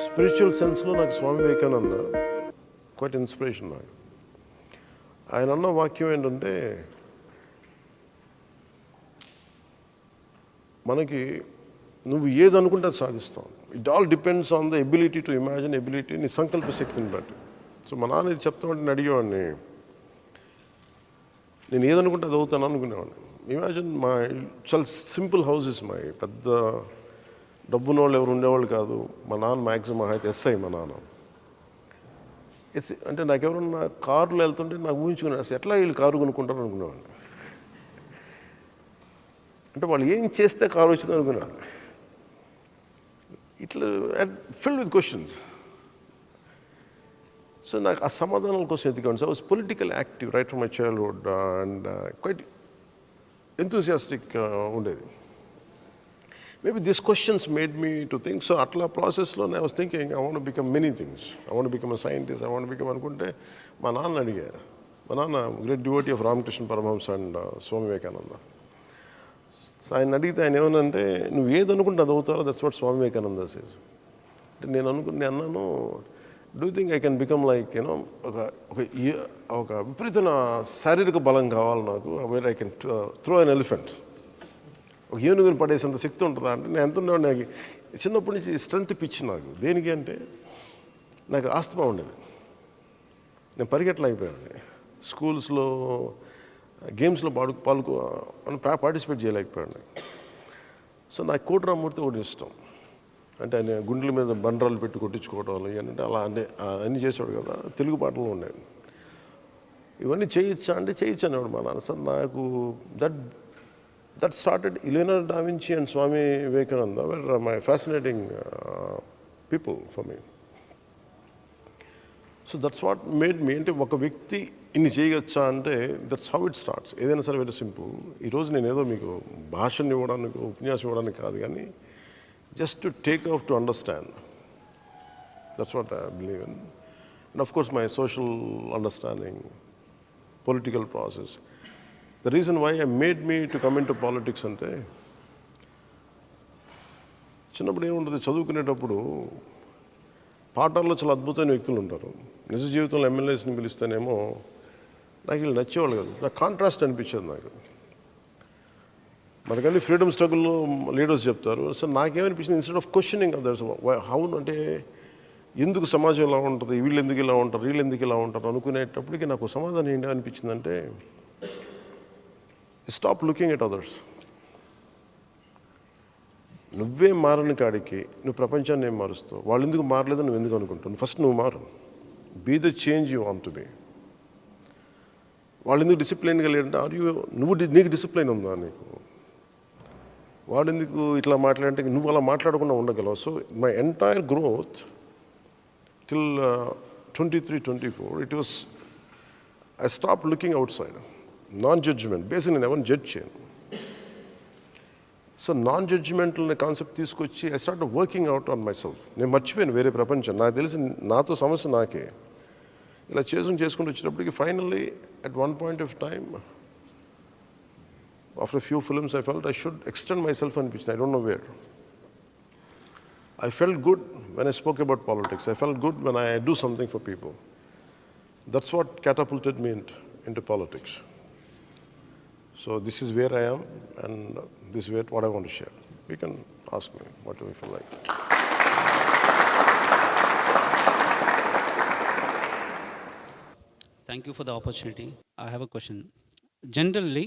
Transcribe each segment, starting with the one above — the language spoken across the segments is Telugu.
స్పిరిచువల్ సెన్స్లో నాకు స్వామి వివేకానంద క్వైట్ ఇన్స్పిరేషన్ నాకు. ఆయన అన్న వాక్యం ఏంటంటే, మనకి నువ్వు ఏది అనుకుంటే అది సాధిస్తావు. It all depends on the ability to imagine, ability నీ సంకల్ప శక్తిని బట్టి. సో మా నాన్న ఇది చెప్తామంటే నేను అడిగేవాడిని, నేను ఏదనుకుంటే అది అవుతాను అనుకునేవాడిని. ఇమాజిన్ మా చాలా సింపుల్ హౌసెస్ మా, పెద్ద డబ్బున్న వాళ్ళు ఎవరు ఉండేవాళ్ళు కాదు. మా నాన్న మ్యాక్సిమం అయితే ఎస్ఐ మా నాన్న. అంటే నాకు ఎవరన్నా కారులో వెళ్తుంటే నాకు ఊహించుకున్నాను, అసలు ఎట్లా వీళ్ళు కారు కొనుక్కుంటారు అనుకునేవాడిని. అంటే వాళ్ళు ఏం చేస్తే కారు వచ్చింది అనుకున్నాను. ఇట్లా ఫిల్డ్ విత్ క్వశ్చన్స్. సో నాకు ఆ సమాధానాల కోసం ఎత్తుకోండి. So I was political active right from my childhood and quite enthusiastic ఉండేది. Maybe this questions made me to think. So అట్లా ప్రాసెస్లో I was thinking I want become many things. I want become a scientist, I want become అనుకుంటే మా నాన్న అడిగారు. మా నాన్న great devotee of Ramakrishna Paramahansa and Swami Vivekananda. So ఆయన అడిగితే ఆయన ఏమనంటే, నువ్వు ఏది అనుకుంటే అది అవుతారో, that's what Swami Vivekananda says. అంటే నేను అన్నాను, do think I can become like you know ఒక విపరీతమైన శారీరక బలం కావాలి నాకు, where I can throw an elephant. ఒక ఏనుగుని పడేసేంత శక్తి ఉంటుందా అంటే, నేను ఎంత ఉండేవాడు. నాకు చిన్నప్పటి నుంచి స్ట్రెంత్ పిచ్చి నాకు. దేనికి అంటే నాకు ఆస్తమా ఉండేది. నేను పరిగెట్టలేకపోయాను. స్కూల్స్లో గేమ్స్లో పార్టిసిపేట్ చేయలేకపోయాను. సో నాకు కోటరామూర్తి ఒకటి ఇష్టం. అంటే ఆయన గుండెల మీద బండరాలు పెట్టి కొట్టించుకోవడం ఇవన్నీ అలా అంటే అన్నీ చేసేవాడు కదా. తెలుగు పాటలు ఉండేవి. ఇవన్నీ చేయొచ్చా అంటే చేయొచ్చు అనేవాడు మా నాన్న. సార్ నాకు that started. Leonardo da Vinci and Swami Vivekananda were my fascinating people for me. So that's what made me. అంటే ఒక వ్యక్తి ఇన్ని చేయగచ్చా అంటే దట్స్ హౌ ఇట్ స్టార్ట్స్. ఏదైనా సరే వెరీ సింపుల్. ఈరోజు నేను ఏదో మీకు భాషను ఇవ్వడానికి, ఉపన్యాసం ఇవ్వడానికి కాదు, కానీ just to take off to understand. That's what I believe in. And of course my social understanding, political process. The reason why I made me to come in to politics అంటే, చిన్నప్పుడు ఏముంటుంది, చదువుకునేటప్పుడు పాఠాల్లో చాలా అద్భుతమైన వ్యక్తులు ఉంటారు. నిజ జీవితంలో ఎమ్మెల్యేస్ని పిలిస్తేనేమో నాకు వీళ్ళు నచ్చేవాళ్ళు కాదు. నాకు కాంట్రాస్ట్ అనిపించేది. నాకు మనకన్నీ ఫ్రీడమ్ స్ట్రగుల్లో లీడర్స్ చెప్తారు. సో నాకేమనిపించింది, instead of questioning others how అంటే ఎందుకు సమాజం ఇలా ఉంటుంది, వీళ్ళు ఎందుకు ఇలా ఉంటారు, వీళ్ళు ఎందుకు ఇలా ఉంటారు అనుకునేటప్పటికి నాకు సమాధానం ఏంటి అనిపించిందంటే, స్టాప్ లుకింగ్ ఎట్ అదర్స్. నువ్వే మారని కాడికి నువ్వు ప్రపంచాన్ని ఏం మారుస్తావు? వాళ్ళు ఎందుకు మారలేదని నువ్వు ఎందుకు అనుకుంటావు? ఫస్ట్ నువ్వు మారు. Be the change you want to be. వాళ్ళు ఎందుకు డిసిప్లైన్గా లేదంటే నీకు డిసిప్లైన్ ఉందా? నీకు వాడు ఎందుకు ఇట్లా మాట్లాడంటే నువ్వు అలా మాట్లాడకుండా ఉండగలవు. So my entire growth till 23-24 it was I stop looking outside. Non judgement basic. నేను ఎవరిని జడ్జ్ చేయను. సో నాన్ జడ్జిమెంటల్ అనే కాన్సెప్ట్ తీసుకొచ్చి I start working out on myself. నేను మర్చిపోయాను వేరే ప్రపంచం. నాకు తెలిసి నాతో సమస్య నాకే. ఇలా చేసుకుంటూ వచ్చేటప్పటికి finally at one point of time after few films I felt I should extend myself అనిపించింది. I don't know where. I felt good when I spoke about politics. I felt good when I do something for people. That's what catapulted me into politics. So this is where I am, and this is what I want to share. You can ask me whatever you feel like. Thank you for the opportunity. I have a question. Generally,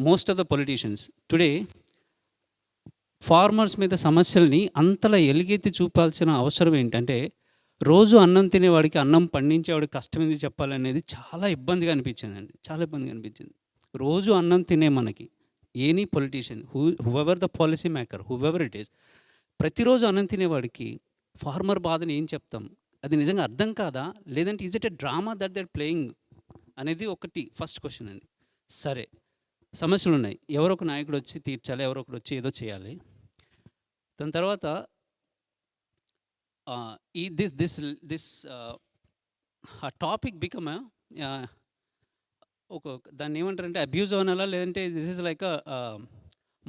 most of the politicians today, farmers మీద సమస్యల్ని అంతలా ఎలుగెత్తి చూపాల్సిన అవసరం ఏంటంటే, రోజు అన్నం తినేవాడికి, అన్నం పండించేవాడికి కష్టం ఎందుకు చెప్పాలనేది చాలా ఇబ్బందిగా అనిపించిందండి. చాలా ఇబ్బందిగా అనిపించింది. రోజు అన్నం తినే మనకి, any politician, whoever the policy maker, whoever it is, ప్రతిరోజు అన్నం తినేవాడికి ఫార్మర్ బాధని ఏం చెప్తాం? అది నిజంగా అర్థం కాదా? లేదంటే is it a drama that they are playing అనేది ఒకటి ఫస్ట్ క్వశ్చన్ అండి. సరే, సమస్యలు ఉన్నాయి, ఎవరో ఒక నాయకుడు వచ్చి తీర్చాలి, ఎవరో ఒకరు వచ్చి ఏదో చేయాలి. దాని తర్వాత ఈ దిస్ టాపిక్ బికమ్ ఒక దాన్ని ఏమంటారంటే అబ్యూజ్ అనాలా, లేదంటే దిస్ ఈజ్ లైక్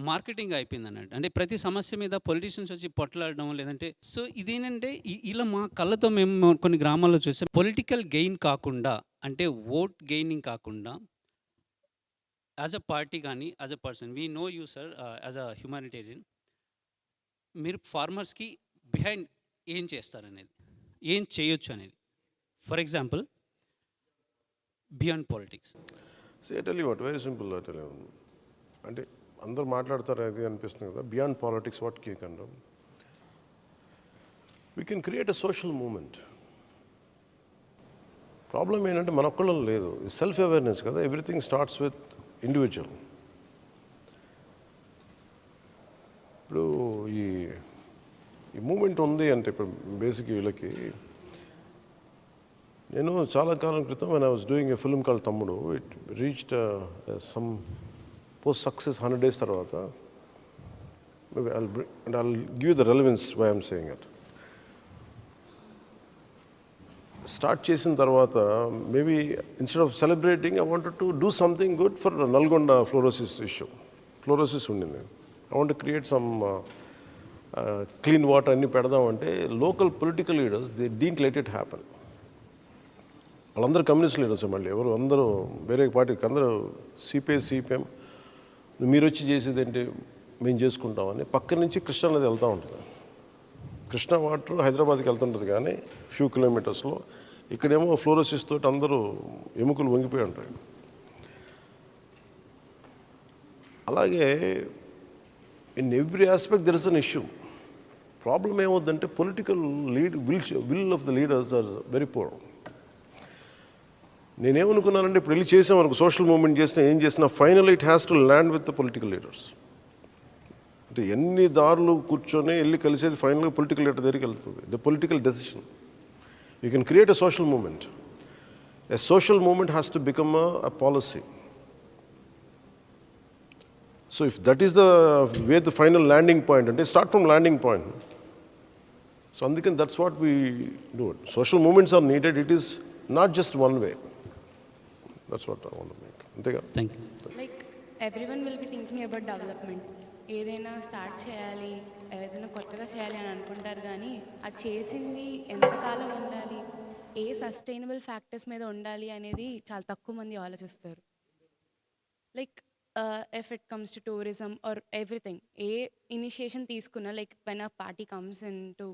మార్కెటింగ్ అయిపోయిందన్నట్టు. అంటే ప్రతి సమస్య మీద పొలిటీషియన్స్ వచ్చి పొట్లాడడం లేదంటే సో ఇదేంటంటే ఇలా మా కళ్ళతో మేము కొన్ని గ్రామాల్లో చూసాం. పొలిటికల్ గెయిన్ కాకుండా అంటే ఓట్ గెయినింగ్ కాకుండా యాజ్ అ పార్టీ కానీ as a person we know you sir as a humanitarian మీరు ఫార్మర్స్కి బిహైండ్ ఏం చేస్తారనేది ఏం చేయొచ్చు అనేది. For example beyond politics. I tell you what very simple. I tell you అంటే అందరూ మాట్లాడతారు అది అనిపిస్తుంది కదా. Beyond politics what we can do, we can create a social movement. Problem ఏంటంటే మన ఒక్కళ్ళలో లేదు, సెల్ఫ్ అవేర్నెస్ కదా. Everything starts with individual. ఇప్పుడు ఈ మూమెంట్ ఉంది అంటే ఇప్పుడు బేసిక్ వీళ్ళకి నేను చాలా కాలం క్రితం when I was doing a film called తమ్ముడు, it reached some post success 100 days తర్వాత. Maybe I'll give you the relevance why I'm saying it. Start చేసిన తర్వాత maybe instead of celebrating I wanted to do something good for Nalgonda fluorosis issue. Fluorosis ఉండింది. I want to create some clean water అన్నీ పెడదామంటే local political leaders they didn't let it happen. వాళ్ళందరూ కమ్యూనిస్ట్ లీడర్స్ మళ్ళీ ఎవరు అందరూ వేరే పార్టీకి అందరూ సిపిఎం మీరు వచ్చి చేసేది ఏంటి మేము చేసుకుంటామని పక్క నుంచి కృష్ణా నది వెళ్తూ ఉంటుంది. కృష్ణా వాటర్ హైదరాబాద్కి వెళ్తుంటుంది కానీ ఫ్యూ కిలోమీటర్స్లో. ఇక్కడేమో ఫ్లోరోసిస్ తోటి అందరూ ఎముకలు వంగిపోయి ఉంటాయి. అలాగే in every aspect there is an issue. Problem ఏమవుద్దంటే political will of the leaders are very poor. నేనేమనుకున్నానంటే ఇప్పుడు వెళ్ళి చేసాం మనకు సోషల్ మూవ్మెంట్ చేసినా ఏం చేసినా final it has to land with the political leaders. అంటే ఎన్ని దారులు కూర్చొని వెళ్ళి కలిసేది ఫైనల్గా పొలిటికల్ లీడర్ దగ్గరికి వెళ్తుంది. The political decision. You can create a social movement. A social movement has to become a policy. So if that is the way the final landing point అంటే start from landing point. So అందుకని that's what we do it. Social movements are needed. It is not just one way. That's what I want to make. అంతేగా. Thank you. Like everyone will be thinking about development. ఏదైనా స్టార్ట్ చేయాలి, ఏదైనా కొత్తగా చేయాలి అని అనుకుంటారు కానీ అది చేసింది ఎంతకాలం ఉండాలి, ఏ సస్టైనబుల్ ఫ్యాక్టర్స్ మీద ఉండాలి అనేది చాలా తక్కువ మంది ఆలోచిస్తారు. Like if it comes to tourism or everything, ఏ ఇనిషియేషన్ తీసుకున్నా like when a party comes in to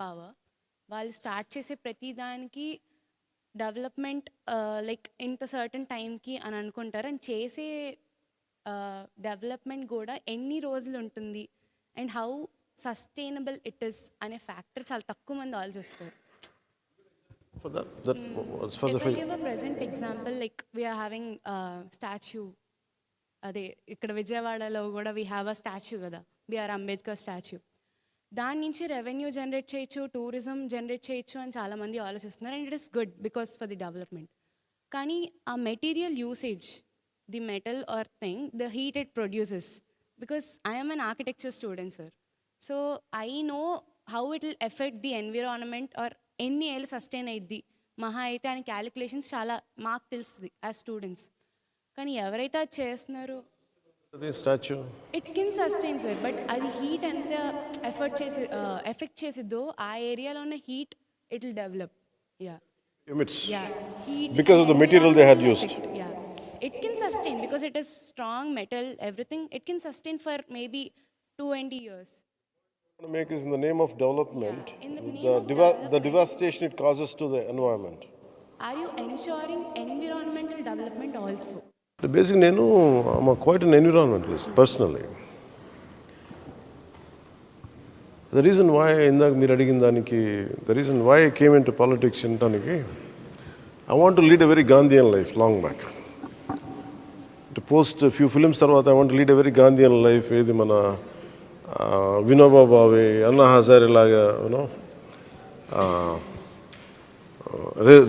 power, వాళ్ళు స్టార్ట్ చేసే ప్రతి దానికి డెవలప్మెంట్ లైక్ ఇంత సర్టన్ టైంకి అని అనుకుంటారు. అండ్ చేసే డెవలప్మెంట్ కూడా ఎన్ని రోజులు ఉంటుంది and how sustainable it is అనే ఫ్యాక్టర్ చాలా తక్కువ మంది ఆలోచిస్తారు. If I give a present example, like we are having a statue. అదే ఇక్కడ విజయవాడలో కూడా వీ హ్యావ్ అ స్టాచ్యూ కదా, బిఆర్ అంబేద్కర్ స్టాచ్యూ. దాని నుంచి రెవెన్యూ జనరేట్ చేయొచ్చు, టూరిజం జనరేట్ చేయొచ్చు అని చాలామంది ఆలోచిస్తున్నారు. And it is good because for the development. కానీ ఆ material usage, the metal or thing, the heat it produces, because I am an architecture student, sir. So I know how it will affect the environment or any else sustain aiddi maha aithe ani calculations chaala maak telustundi as students. Kani evaraithe adi chestunnaro the statue it can sustain, sir, but adi heat anta effect chesiddo aa area lo unna heat it will develop. Emits. Heat because of the material they had used. It can sustain because it is strong metal, everything. It can sustain for maybe 20 years. To make is in the name of development, in the name of development, the devastation it causes to the environment. Are you ensuring environmental development also? Basically, I'm quite an environmentalist personally. The reason why the reason why I came into politics in Taniki, I want to lead a very Gandhian life long back. To post a few films తర్వాత I want to lead a very Gandhian life. ఏది మన వినోబా భావే, అన్నా హజారే లాగా,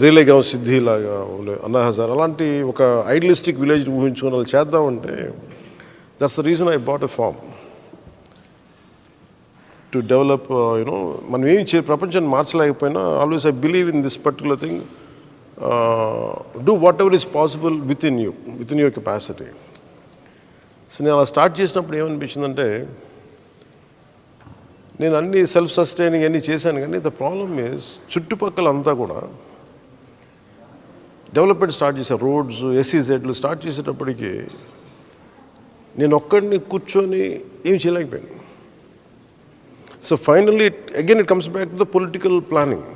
రేలేగావ్ సిద్ధి లాగా, అన్నా హజార్ అలాంటి ఒక ఐడియలిస్టిక్ విలేజ్ ఊహించుకొని వాళ్ళు చేద్దామంటే that's the reason I bought a farm to develop. మనం ఏం ప్రపంచాన్ని మార్చలేకపోయినా always I believe in this particular thing. Do whatever is possible within your capacity. So నేను అలా స్టార్ట్ చేసినప్పుడు ఏమనిపించిందంటే, నేను అన్ని సెల్ఫ్ సస్టైనింగ్ అన్నీ చేశాను, కానీ ద ప్రాబ్లమ్ ఈజ్ చుట్టుపక్కల అంతా కూడా డెవలప్మెంట్ స్టార్ట్ చేశారు. రోడ్స్, ఎస్సీజెడ్లు స్టార్ట్ చేసేటప్పటికి నేను ఒక్కడిని కూర్చొని ఏం చేయలేకపోయాను. So finally again it comes back to the political planning.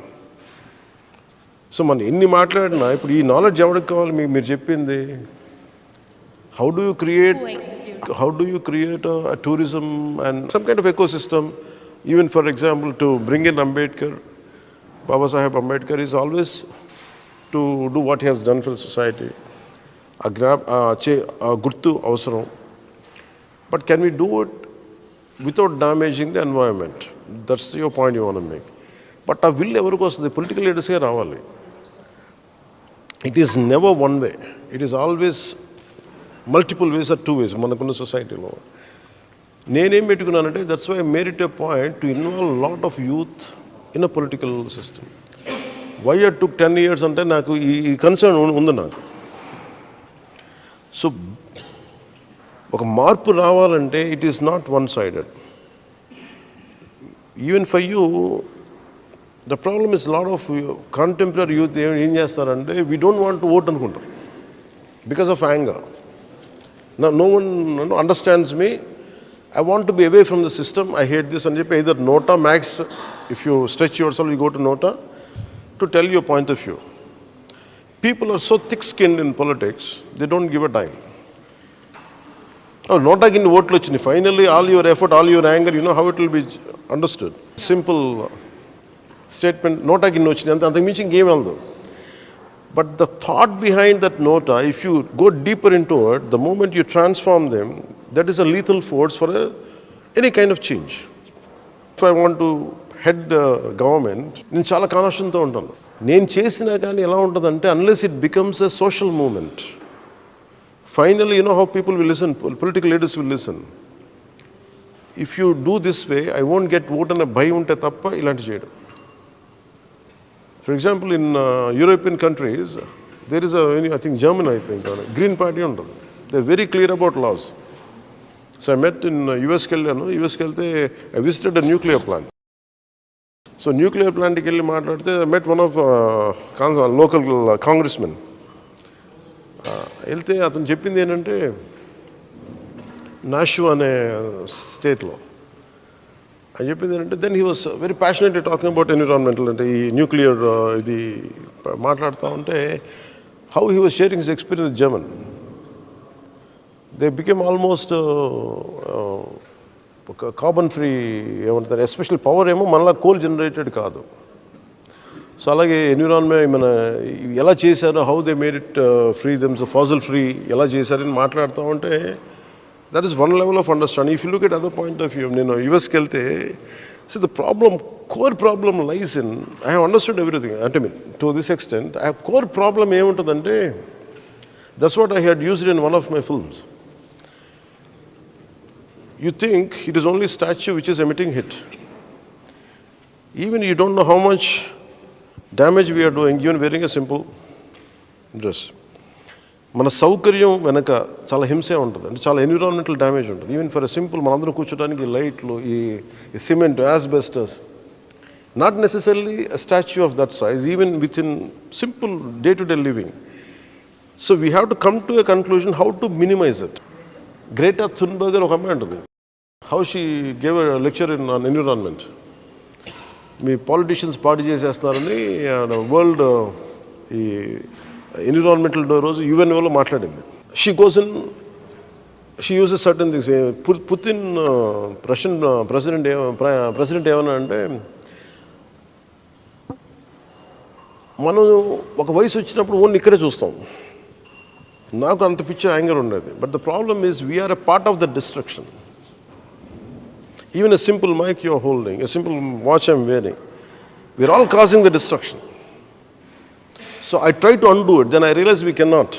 So మనం ఎన్ని మాట్లాడినా ఇప్పుడు ఈ నాలెడ్జ్ ఎవరికి కావాలి? మీరు చెప్పింది how do you create a tourism and some kind of ecosystem. Even for example, to bring in Ambedkar, Baba Saheb Ambedkar is always to do what he has done for the society. Gurtu avasaram. But can we do it without damaging the environment? That's your point you want to make. But ఆ will ఎవరికి వస్తుంది? పొలిటికల్ లీడర్స్గా రావాలి. It is never one way. It is always multiple ways or two ways మనకున్న సొసైటీలో. నేనేం పెట్టుకున్నానంటే, that's why I made it a point to involve lot of youth in a political system. Why I took 10 years అంటే నాకు ఈ కన్సర్న్ ఉంది నాకు. సో ఒక మార్పు రావాలంటే it is not one sided. Even for you the problem is lot of contemporary youth ఏం చేస్తారంటే, we don't want to vote అనుకుంటారు because of anger. No one understands me. I want to be away from the system. I hate this. And either Nota, Max, if you stretch yourself, you go to Nota to tell your point of view. People are so thick-skinned in politics, they don't give a dime. Oh, Nota kin vote lochini. Finally, all your effort, all your anger, you know how it will be understood. Simple statement, Nota kin lochini. Antak minchi game aldo. But the thought behind that nota, if you go deeper into it, the moment you transform them, that is a lethal force for any kind of change. If I want to head the government, నేను చాలా కాన్షియస్తో ఉంటాను. నేను చేసినా కానీ ఎలా ఉంటుందంటే, unless it becomes a social movement, finally you know how people will listen, political leaders will listen. If you do this way, I won't get vote అనే భయం ఉంటే తప్ప ఇలాంటి చేయడం. For example, in European countries, there is I think German, Green Party ఉంటుంది. They're very clear about laws. So I met in USకి వెళ్ళాను. USకి వెళ్తే I visited a nuclear plant. So nuclear plantకి వెళ్ళి మాట్లాడితే I met one of local congressmen. వెళ్తే అతను చెప్పింది ఏంటంటే, నాషు అనే స్టేట్లో అని చెప్పింది ఏంటంటే, then he was very passionately talking about environmental, అంటే ఈ న్యూక్లియర్ ఇది మాట్లాడుతూ ఉంటే, how he was sharing his experience with German. They became almost ఒక కార్బన్ ఫ్రీ ఏమంటారు, ఎస్పెషల్ పవర్ ఏమో మనలా కోల్ జనరేటెడ్ కాదు. సో అలాగే ఎన్విరాన్మెంట్ మన ఎలా చేశారో, how they made it free them's fossil free ఎలా చేశారని మాట్లాడుతూ ఉంటే, that is one level of understanding. If you look at other point of view, USకి వెళ్తే, see the problem, core problem lies in, I have understood everything, I mean to this extent, I have core problem ఏముంటుందంటే, that's what I had used in one of my films. You think it is only statue which is emitting heat. Even you don't know how much damage we are doing, even wearing a simple dress. మన సౌకర్యం వెనక చాలా హింసే ఉంటుంది, అంటే చాలా ఎన్విరాన్మెంటల్ డ్యామేజ్ ఉంటుంది. ఈవెన్ ఫర్ ఎ సింపుల్ మనందరం కూర్చోడానికి లైట్లు, ఈ cement, asbestos, not necessary a statue of that size, even within simple day to day living. So we have to come to a conclusion how to minimize it. Greta Thunberg ఒక అమ్మాయి ఉంటుంది, how she gave a lecture in environment. మీ పాలిటీషియన్స్ పార్టీ చేసేస్తున్నారని వరల్డ్ ఈ ఎన్విరాన్మెంటల్ రోజు యుఎన్ఓలో మాట్లాడింది. She goes in, she uses certain things. Putin Russian president ఏమన్నా అంటే, మనం ఒక వయసు వచ్చినప్పుడు ఓన్లీ ఇక్కడే చూస్తాం. నాకు అంత పిచ్చే యాంగర్ ఉండేది. But the problem is we're a part of the destruction. Even a simple mic you are holding, a simple watch I'm wearing, we're all causing the destruction. So I try to undo it, then I realize we cannot.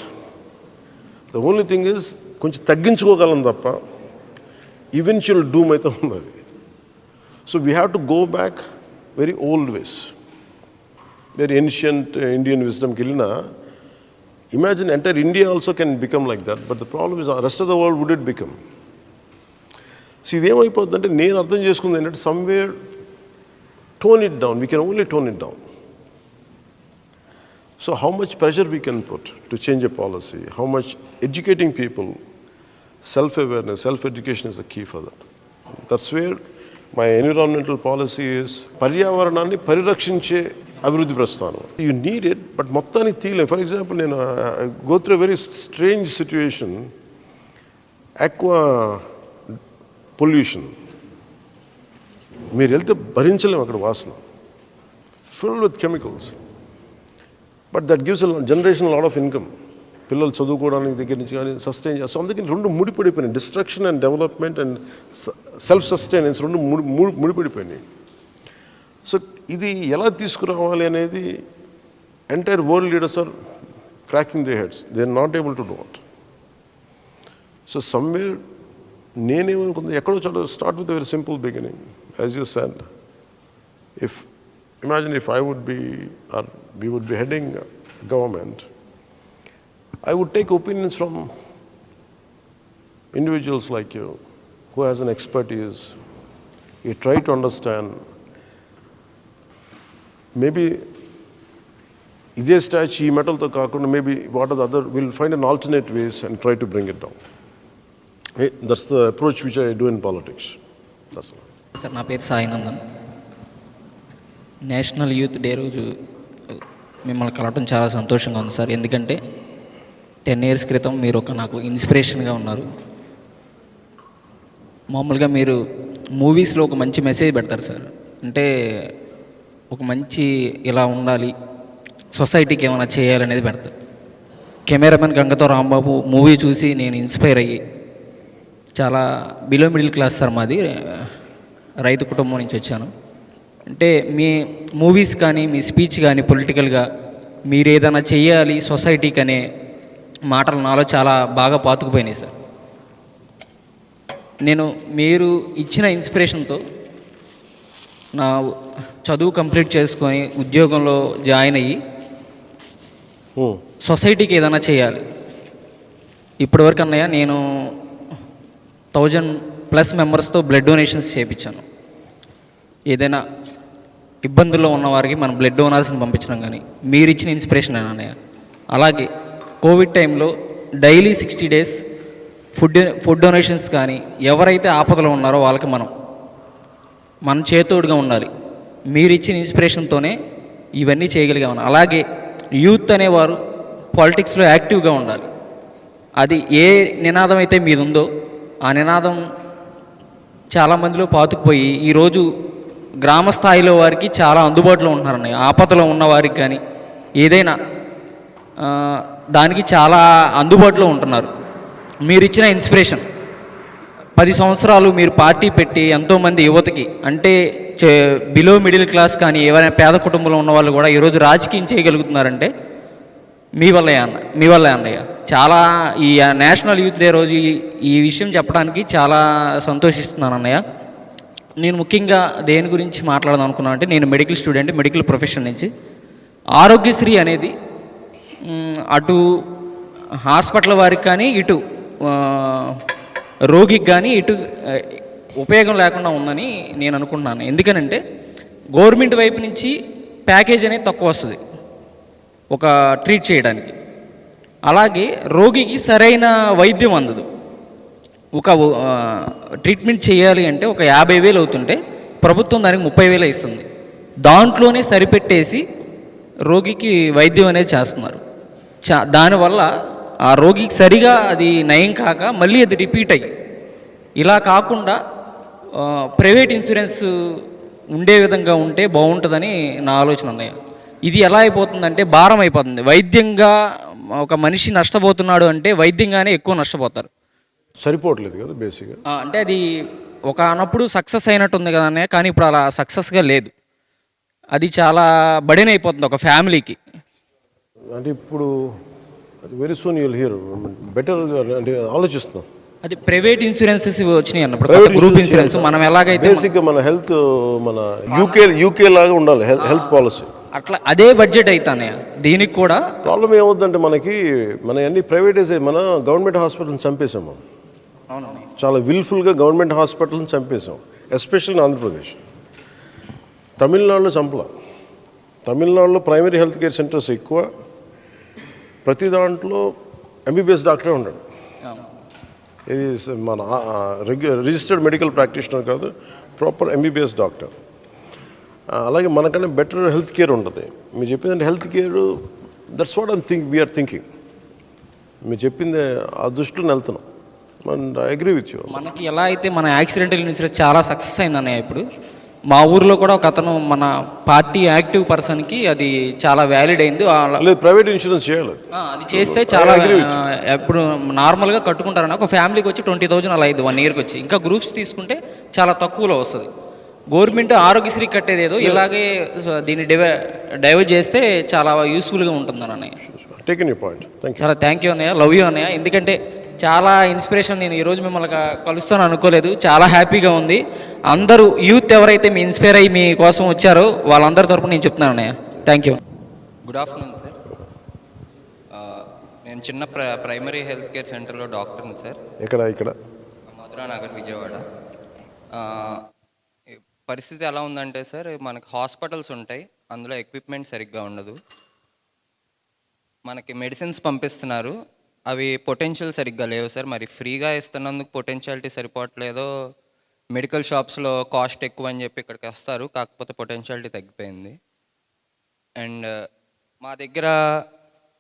The only thing is, కొంచెం తగ్గించుకోగలం తప్ప ఈవెన్చువల్ డూమ్ అయితే ఉన్నది. So we have to go back very old ways, very ancient Indian విజ్డమ్కి వెళ్ళినా imagine entire India also can become like that, but the problem is the rest of the world would it become? See, ఇదేమైపోతుందంటే నేను అర్థం చేసుకుంది ఏంటంటే somewhere tone it down. We can only tone it down. So how much pressure we can put to change a policy, how much educating people, self-awareness, self-education is the key for that. That's where my environmental policy is పర్యావరణాన్ని పరిరక్షించే అభివృద్ధి ప్రస్థానం. You need it, but మొత్తానికి తీయలేం. For example, నేను go through a very strange situation, aqua pollution. మీరు వెళ్తే భరించలేము అక్కడ వాసన, filled with chemicals. But that gives a generation a lot of income. పిల్లలు చదువుకోవడానికి దగ్గర నుంచి కానీ సస్టైన్ చేస్తాం. అందుకని రెండు ముడిపడిపోయినాయి, destruction and development and self sustenance రెండు ముడిపడిపోయినాయి. సో ఇది ఎలా తీసుకురావాలి అనేది entire world leaders are cracking the heads, they are not able to do it. So somewhere నేనేమనుకుంది ఎక్కడో చోట start with very simple beginning. As you said, imagine if I would be, or we would be heading government, I would take opinions from individuals like you, who has an expertise. You try to understand, maybe ఇదే స్టాచ్ ఈ మెటల్తో కాకుండా maybe what are the other, we'll find an alternate ways and try to bring it down. That's the approach which I do in politics. That's all. Sir, నా పేరు సాయినందన్. నేషనల్ యూత్ డే రోజు మిమ్మల్ని కలవటం చాలా సంతోషంగా ఉంది సార్. ఎందుకంటే 10 years క్రితం మీరు నాకు ఇన్స్పిరేషన్గా ఉన్నారు. మామూలుగా మీరు మూవీస్లో ఒక మంచి మెసేజ్ పెడతారు సార్. అంటే ఒక మంచి ఇలా ఉండాలి, సొసైటీకి ఏమైనా చేయాలనేది పెడతారు. కెమెరామెన్ గంగతో రాంబాబు మూవీ చూసి నేను ఇన్స్పైర్ అయ్యి, చాలా బిలో మిడిల్ క్లాస్ సార్ మాది, రైతు కుటుంబం నుంచి వచ్చాను. అంటే మీ మూవీస్ కానీ మీ స్పీచ్ కానీ పొలిటికల్గా మీరు ఏదైనా చెయ్యాలి సొసైటీకి అనే మాటలు నాలో చాలా బాగా పాతుకుపోయినాయి సార్. నేను మీరు ఇచ్చిన ఇన్స్పిరేషన్తో నా చదువు కంప్లీట్ చేసుకొని ఉద్యోగంలో జాయిన్ అయ్యి సొసైటీకి ఏదైనా చేయాలి. ఇప్పటివరకు అన్నయ్య నేను 1000+ మెంబర్స్తో బ్లడ్ డొనేషన్స్ చేయించాను. ఏదైనా ఇబ్బందుల్లో ఉన్నవారికి మనం బ్లడ్ డోనర్స్ని పంపించడం కానీ మీరు ఇచ్చిన ఇన్స్పిరేషన్ అన్నయ్య. అలాగే కోవిడ్ టైంలో డైలీ 60 days ఫుడ్ డొనేషన్స్ కానీ ఎవరైతే ఆపదలో ఉన్నారో వాళ్ళకి మనం చేతోడుగా ఉండాలి. మీరు ఇచ్చిన ఇన్స్పిరేషన్తోనే ఇవన్నీ చేయగలిగామని. అలాగే యూత్ అనేవారు పాలిటిక్స్లో యాక్టివ్గా ఉండాలి. అది ఏ నినాదం అయితే మీద ఉందో ఆ నినాదం చాలామందిలో పాతుకుపోయి ఈరోజు గ్రామ స్థాయిలో వారికి చాలా అందుబాటులో ఉంటున్నారన్నయ్య. ఆపదలో ఉన్న వారికి కానీ ఏదైనా దానికి చాలా అందుబాటులో ఉంటున్నారు. మీరు ఇచ్చిన ఇన్స్పిరేషన్ 10 సంవత్సరాలు మీరు పార్టీ పెట్టి ఎంతోమంది యువతకి, అంటే బిలో మిడిల్ క్లాస్ కానీ ఎవరైనా పేద కుటుంబంలో ఉన్న వాళ్ళు కూడా ఈరోజు రాజకీయం చేయగలుగుతున్నారంటే మీ వల్లే అన్నయ్య. చాలా ఈ నేషనల్ యూత్ డే రోజు ఈ విషయం చెప్పడానికి చాలా సంతోషిస్తున్నాను అన్నయ్య. నేను ముఖ్యంగా దేని గురించి మాట్లాడదాం అనుకున్నాను అంటే, నేను మెడికల్ స్టూడెంట్, మెడికల్ ప్రొఫెషన్ నుంచి. ఆరోగ్యశ్రీ అనేది అటు హాస్పిటల్ వారికి కానీ ఇటు రోగికి కానీ ఇటు ఉపయోగం లేకుండా ఉందని నేను అనుకుంటున్నాను. ఎందుకనంటే గవర్నమెంట్ వైపు నుంచి ప్యాకేజ్ అనేది తక్కువ వస్తుంది ఒక ట్రీట్ చేయడానికి. అలాగే రోగికి సరైన వైద్యం అందదు. ఒక ట్రీట్మెంట్ చేయాలి అంటే ఒక 50,000 అవుతుంటే ప్రభుత్వం దానికి 30,000 ఇస్తుంది. దాంట్లోనే సరిపెట్టేసి రోగికి వైద్యం అనేది చేస్తున్నారు. దానివల్ల ఆ రోగికి సరిగా అది నయం కాక మళ్ళీ అది రిపీట్ అయ్యి, ఇలా కాకుండా ప్రైవేట్ ఇన్సూరెన్స్ ఉండే విధంగా ఉంటే బాగుంటుందని నా ఆలోచన అన్నయ్య. ఇది ఎలా అయిపోతుందంటే భారం అయిపోతుంది. వైద్యంగా ఒక మనిషి నష్టపోతున్నాడు అంటే వైద్యంగానే ఎక్కువ నష్టపోతారు. సరిపోవట్లేదు కదా బేసిక్గా. అంటే అది ఒకనప్పుడు సక్సెస్ అయినట్టుంది కదా అన్నయ్య, కానీ ఇప్పుడు అలా సక్సెస్గా లేదు. అది చాలా బర్డెన్ అయిపోతుంది ఒక ఫ్యామిలీకి. అంటే ఇప్పుడు very soon you'll here better అంటే ఆలోచిస్తున్నాం. అది ప్రైవేట్ ఇన్సూరెన్సెస్ వచ్చినాయి అన్నప్పుడు గ్రూప్ ఇన్సూరెన్స్ మనం ఎలాగైతే బేసిక్గా మన హెల్త్ మన యూకే లాగా ఉండాలి హెల్త్ పాలసీ. అట్లా అదే బడ్జెట్ అవుతానే దీనికి కూడా. ప్రాబ్లం ఏమవుతుందంటే మనకి మన అన్ని ప్రైవేటైజ్ మన గవర్నమెంట్ హాస్పిటల్ని చంపేసాం మనం. అవునండి. చాలా విల్ఫుల్గా గవర్నమెంట్ హాస్పిటల్ని చంపేసాం, ఎస్పెషల్లీ ఇన్ ఆంధ్రప్రదేశ్. తమిళనాడులో చంపల. తమిళనాడులో ప్రైమరీ హెల్త్ కేర్ సెంటర్స్ ఎక్కువ, ప్రతి దాంట్లో ఎంబీబీఎస్ డాక్టరే ఉన్నాడు. ఇది మన రిజిస్టర్డ్ మెడికల్ ప్రాక్టీషనర్ కాదు, ప్రాపర్ ఎంబీబీఎస్ డాక్టర్. అలాగే మనకన్నా బెటర్ హెల్త్ కేర్ ఉంటుంది. మీరు చెప్పిందంటే health care, that's what we're thinking. మీరు చెప్పింది ఆ దృష్టిలో వెళ్తున్నాం. And I agree with you. మనకి ఎలా అయితే మన యాక్సిడెంటల్ ఇన్సూరెన్స్ చాలా సక్సెస్ అయిందన్నయ్య. ఇప్పుడు మా ఊర్లో కూడా ఒక అతను మన పార్టీ యాక్టివ్ పర్సన్కి అది చాలా వ్యాలిడ్ అయింది. లేదు, ప్రైవేట్ ఇన్సూరెన్స్ చేయాలి. అది చేస్తే చాలా ఇప్పుడు నార్మల్గా కట్టుకుంటారన్న ఒక ఫ్యామిలీకి వచ్చి 20,000 అలా అయింది 1 ఇయర్కి వచ్చి. ఇంకా గ్రూప్స్ తీసుకుంటే చాలా తక్కువలో వస్తుంది. గవర్నమెంట్ ఆరోగ్యశ్రీ కట్టేది ఏదో ఇలాగే దీన్ని డైవర్ట్ చేస్తే చాలా యూస్ఫుల్గా ఉంటుంది అన్నయ్య. Taken you point. చాలా థ్యాంక్ యూ అన్నయ్య, లవ్ యూ అన్నయ్య. ఎందుకంటే చాలా ఇన్స్పిరేషన్. నేను ఈరోజు మిమ్మల్ని కలుస్తాను అనుకోలేదు, చాలా హ్యాపీగా ఉంది. అందరూ యూత్ ఎవరైతే మీ ఇన్స్పైర్ అయ్యి మీ కోసం వచ్చారో వాళ్ళందరి తరపున నేను చెప్తున్నాను అన్నయ్య. Thank you. Good afternoon sir. నేను చిన్న ప్రైమరీ హెల్త్ కేర్ సెంటర్లో డాక్టర్ని సార్. ఇక్కడ మధురా నగర్, విజయవాడ. పరిస్థితి ఎలా ఉందంటే సార్, మనకి హాస్పిటల్స్ ఉంటాయి, అందులో ఎక్విప్మెంట్ సరిగ్గా ఉండదు. మనకి మెడిసిన్స్ పంపిస్తున్నారు, అవి పొటెన్షియల్ సరిగ్గా లేవు సార్. మరి ఫ్రీగా ఇస్తున్నందుకు పొటెన్షియాలిటీ సరిపోవట్లేదో, మెడికల్ షాప్స్లో కాస్ట్ ఎక్కువ అని చెప్పి ఇక్కడికి వస్తారు, కాకపోతే పొటెన్షియాలిటీ తగ్గిపోయింది. అండ్ మా దగ్గర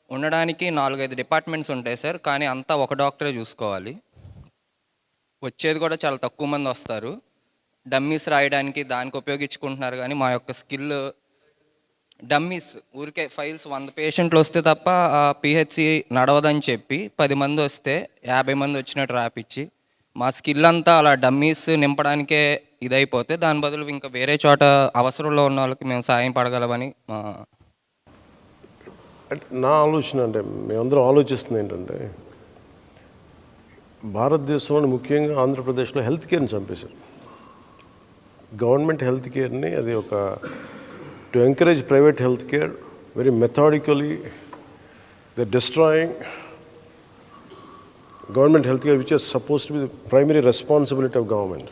ఉండడానికి 4-5 డిపార్ట్మెంట్స్ ఉంటాయి సార్, కానీ అంతా ఒక డాక్టరే చూసుకోవాలి. వచ్చేది కూడా చాలా తక్కువ మంది వస్తారు. డమ్మీస్ రాయడానికి దానికి ఉపయోగించుకుంటున్నారు, కానీ మా యొక్క స్కిల్ డమ్మీస్ ఊరికే ఫైల్స్ 100 పేషెంట్లు వస్తే తప్ప పిహెచ్సి నడవదని చెప్పి 10 మంది వస్తే 50 మంది వచ్చినట్టు రాపిచ్చి మా స్కిల్ అంతా అలా డమ్మీస్ నింపడానికే ఇదైపోతే, దాని బదులు ఇంకా వేరే చోట అవసరంలో ఉన్న వాళ్ళకి మేము సాయం పడగలమని నా ఆలోచన. అంటే మేమందరం ఆలోచిస్తుంది ఏంటంటే, భారతదేశంలో ముఖ్యంగా ఆంధ్రప్రదేశ్లో హెల్త్ కేర్ని చంపేశారు. గవర్నమెంట్ హెల్త్ కేర్ని అది ఒక to encourage private health care very methodically they destroying government health care which is suppose to be the primary responsibility of government.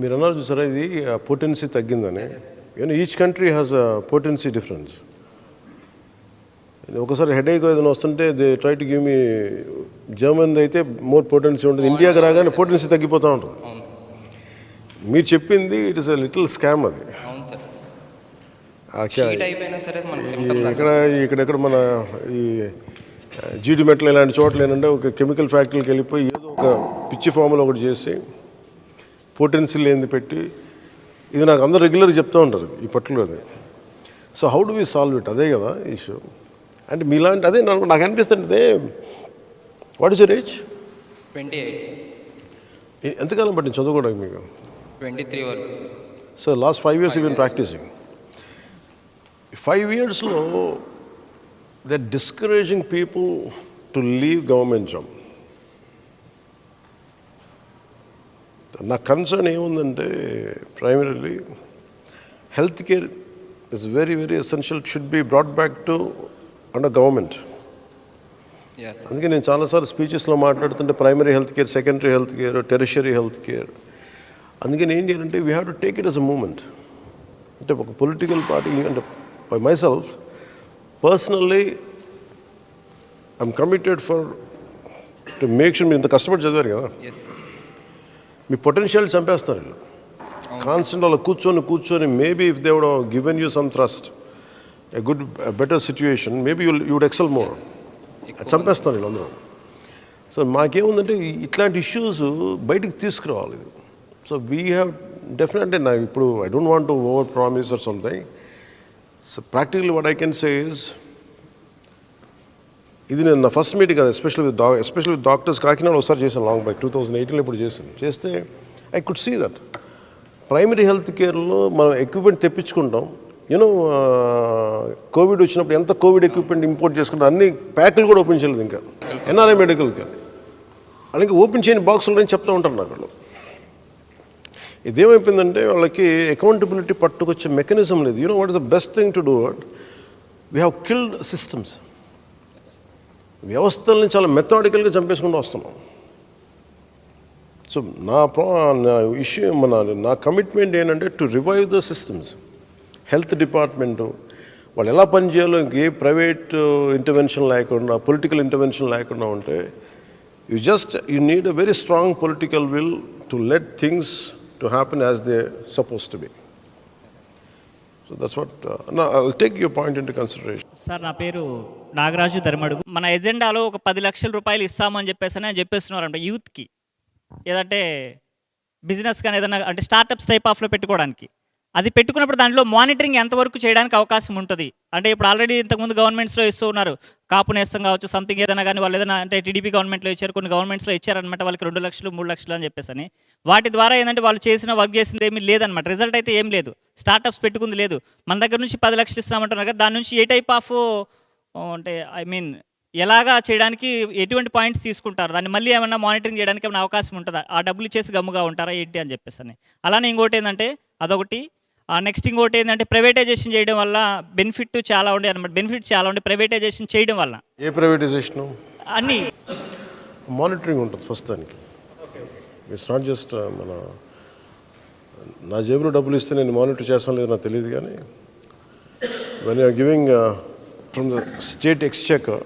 మీరు అన్నారు చూసారా, ఇది పొటెన్సీ తగ్గిందని. Each country has a potency difference. ఒకసారి హెడేక్ ఏదైనా వస్తుంటే they try to give me, German అయితే మోర్ పొటెన్సీ ఉంటుంది, ఇండియాకి రాగానే పొటెన్సీ తగ్గిపోతూ ఉంటుంది. మీరు చెప్పింది it is a little scam అది. ఇక్కడెక్కడ మన ఈ జీడి మెట్లు ఇలాంటి చోట్ల ఏంటంటే ఒక కెమికల్ ఫ్యాక్టరీకి వెళ్ళిపోయి ఏదో ఒక పిచ్చి ఫామ్లో ఒకటి చేసి పొటెన్సీ లేనిది పెట్టి, ఇది నాకు అందరూ రెగ్యులర్గా చెప్తూ ఉంటారు ఈ particular. So how do we solve it, అదే కదా ఇష్యూ. అంటే మీలాంటి అదే నాకు అనిపిస్తుంది. What is your age? 28. ఎంతకాలం పట్టింది చదువుకోవడానికి మీకు? 23 వరకు sir. So last 5 years you been practicing. 5 yearsలో they discouraging people to leave government job. నా కన్సర్న్ ఏముందంటే, primarily health care is very very essential, should be brought back to under government. అందుకే నేను చాలాసార్లు స్పీచెస్లో మాట్లాడుతుంటే primary health care, secondary health care, tertiary health care. అందుకని ఏం చేయాలంటే we have to take it as a movement. అంటే ఒక పొలిటికల్ పార్టీ, అంటే by my self personally I'm committed for to make sure. మీరు ఇంత కష్టపడి చదివారు కదా, మీ పొటెన్షియల్ చంపేస్తారు వీళ్ళు. కాన్స్టెంట్ అలా కూర్చొని maybe if they would given you some thrust, a good better situation, maybe you would excel more. చంపేస్తారు వీళ్ళు అందరూ. సో మాకేముందంటే ఇట్లాంటి ఇష్యూస్ బయటికి తీసుకురావాలి. సో వీ హ్యావ్ డెఫినెట్లీ, నా ఇప్పుడు I don't want to over promise or something. So practically what I can say is, ఇది నేను నా ఫస్ట్ మీటింగ్ కదా, ఎస్పెషల్లీ విత్ డాక్టర్స్. కాకినాడ ఒకసారి చేశాను లాంగ్ బ్యాక్ 2018లో ఇప్పుడు చేస్తే I could see that primary health కేర్లో మనం ఎక్విప్మెంట్ తెప్పించుకుంటాం. యూనో కోవిడ్ వచ్చినప్పుడు ఎంత కోవిడ్ ఎక్విప్మెంట్ ఇంపోర్ట్ చేసుకుంటాం, అన్ని ప్యాకులు కూడా ఓపెన్ చేయలేదు. ఇంకా ఎన్ఆర్ఐ మెడికల్కి అలాగే ఓపెన్ చేయని బాక్సులు అని చెప్తూ ఉంటారు నాకు. ఇదేమైపోయిందంటే వాళ్ళకి అకౌంటబిలిటీ పట్టుకొచ్చే మెకానిజం లేదు. You know what is the best thing to do it? We have killed systems. వ్యవస్థల్ని చాలా మెథాడికల్గా చంపేసుకుంటూ వస్తున్నాం. సో నా ఇష్యూ నా కమిట్మెంట్ ఏంటంటే to revive the systems. Health department వాళ్ళు ఎలా పనిచేయాలో ఏ ప్రైవేట్ ఇంటర్వెన్షన్ లేకుండా, పొలిటికల్ ఇంటర్వెన్షన్ లేకుండా ఉంటే you need a very strong political will to let things to happen as they suppose to B. So that's what I'll take your point in to consideration. Sir నా పేరు నాగరాజు ధర్మడుగు. మన ఎజెండాలో ఒక 10 లక్షల రూపాయలు ఇస్తామని చెప్పేస్తున్నారంట యూత్కి, ఏదంటే బిజినెస్ కానీ ఏదైనా అంటే స్టార్టప్స్ టైప్ ఆఫ్లో పెట్టుకోవడానికి. అది పెట్టుకున్నప్పుడు దాంట్లో మానిటరింగ్ ఎంతవరకు చేయడానికి అవకాశం ఉంటుంది? అంటే ఇప్పుడు ఆల్రెడీ ఇంతకుముందు గవర్నమెంట్స్లో ఇస్తూ ఉన్నారు, కాపు నేస్తం కావచ్చు, సంథింగ్ ఏదైనా కానీ వాళ్ళు ఏదైనా అంటే టీడీపీ గవర్నమెంట్లో ఇచ్చారు, కొన్ని గవర్నమెంట్స్లో ఇచ్చారనమాట వాళ్ళకి 2 లక్షలు 3 లక్షలు అని చెప్పేసి. వాటి ద్వారా ఏంటంటే వాళ్ళు చేసిన వర్క్ చేసింది ఏమీ లేదనమాట, రిజల్ట్ అయితే ఏం లేదు, స్టార్టప్స్ పెట్టుకుంది లేదు. మన దగ్గర నుంచి 10 లక్షలు ఇస్తామంటున్నారు కదా, దాని నుంచి ఏ టైప్ ఆఫ్ అంటే ఐ మీన్ ఎలాగా చేయడానికి ఎటువంటి పాయింట్స్ తీసుకుంటారు? దాన్ని మళ్ళీ ఏమన్నా మానిటరింగ్ చేయడానికి ఏమైనా అవకాశం ఉంటుందా? ఆ డబ్బులు ఇచ్చేసి గమ్ముగా ఉంటారా ఏంటి అని చెప్పేసి. అలానే ఇంకోటి ఏంటంటే అదొకటి. నెక్స్ట్ ఇంకోటి ఏంటంటే ప్రైవేటైజేషన్ చేయడం వల్ల బెనిఫిట్ చాలా ఉండే అనమాట, బెనిఫిట్ చాలా ఉండే ప్రైవేటైజేషన్ చేయడం వల్ల. ఏ ప్రైవేటైజేషన్? అన్నీ మానిటరింగ్ ఉంటుంది ఫస్ట్ దానికి. ఇట్స్ నాట్ జస్ట్ నా జేబులో డబ్బులు ఇస్తే నేను మానిటర్ చేస్తాను లేదు నాకు తెలియదు, కానీ when you're giving from the state exchequer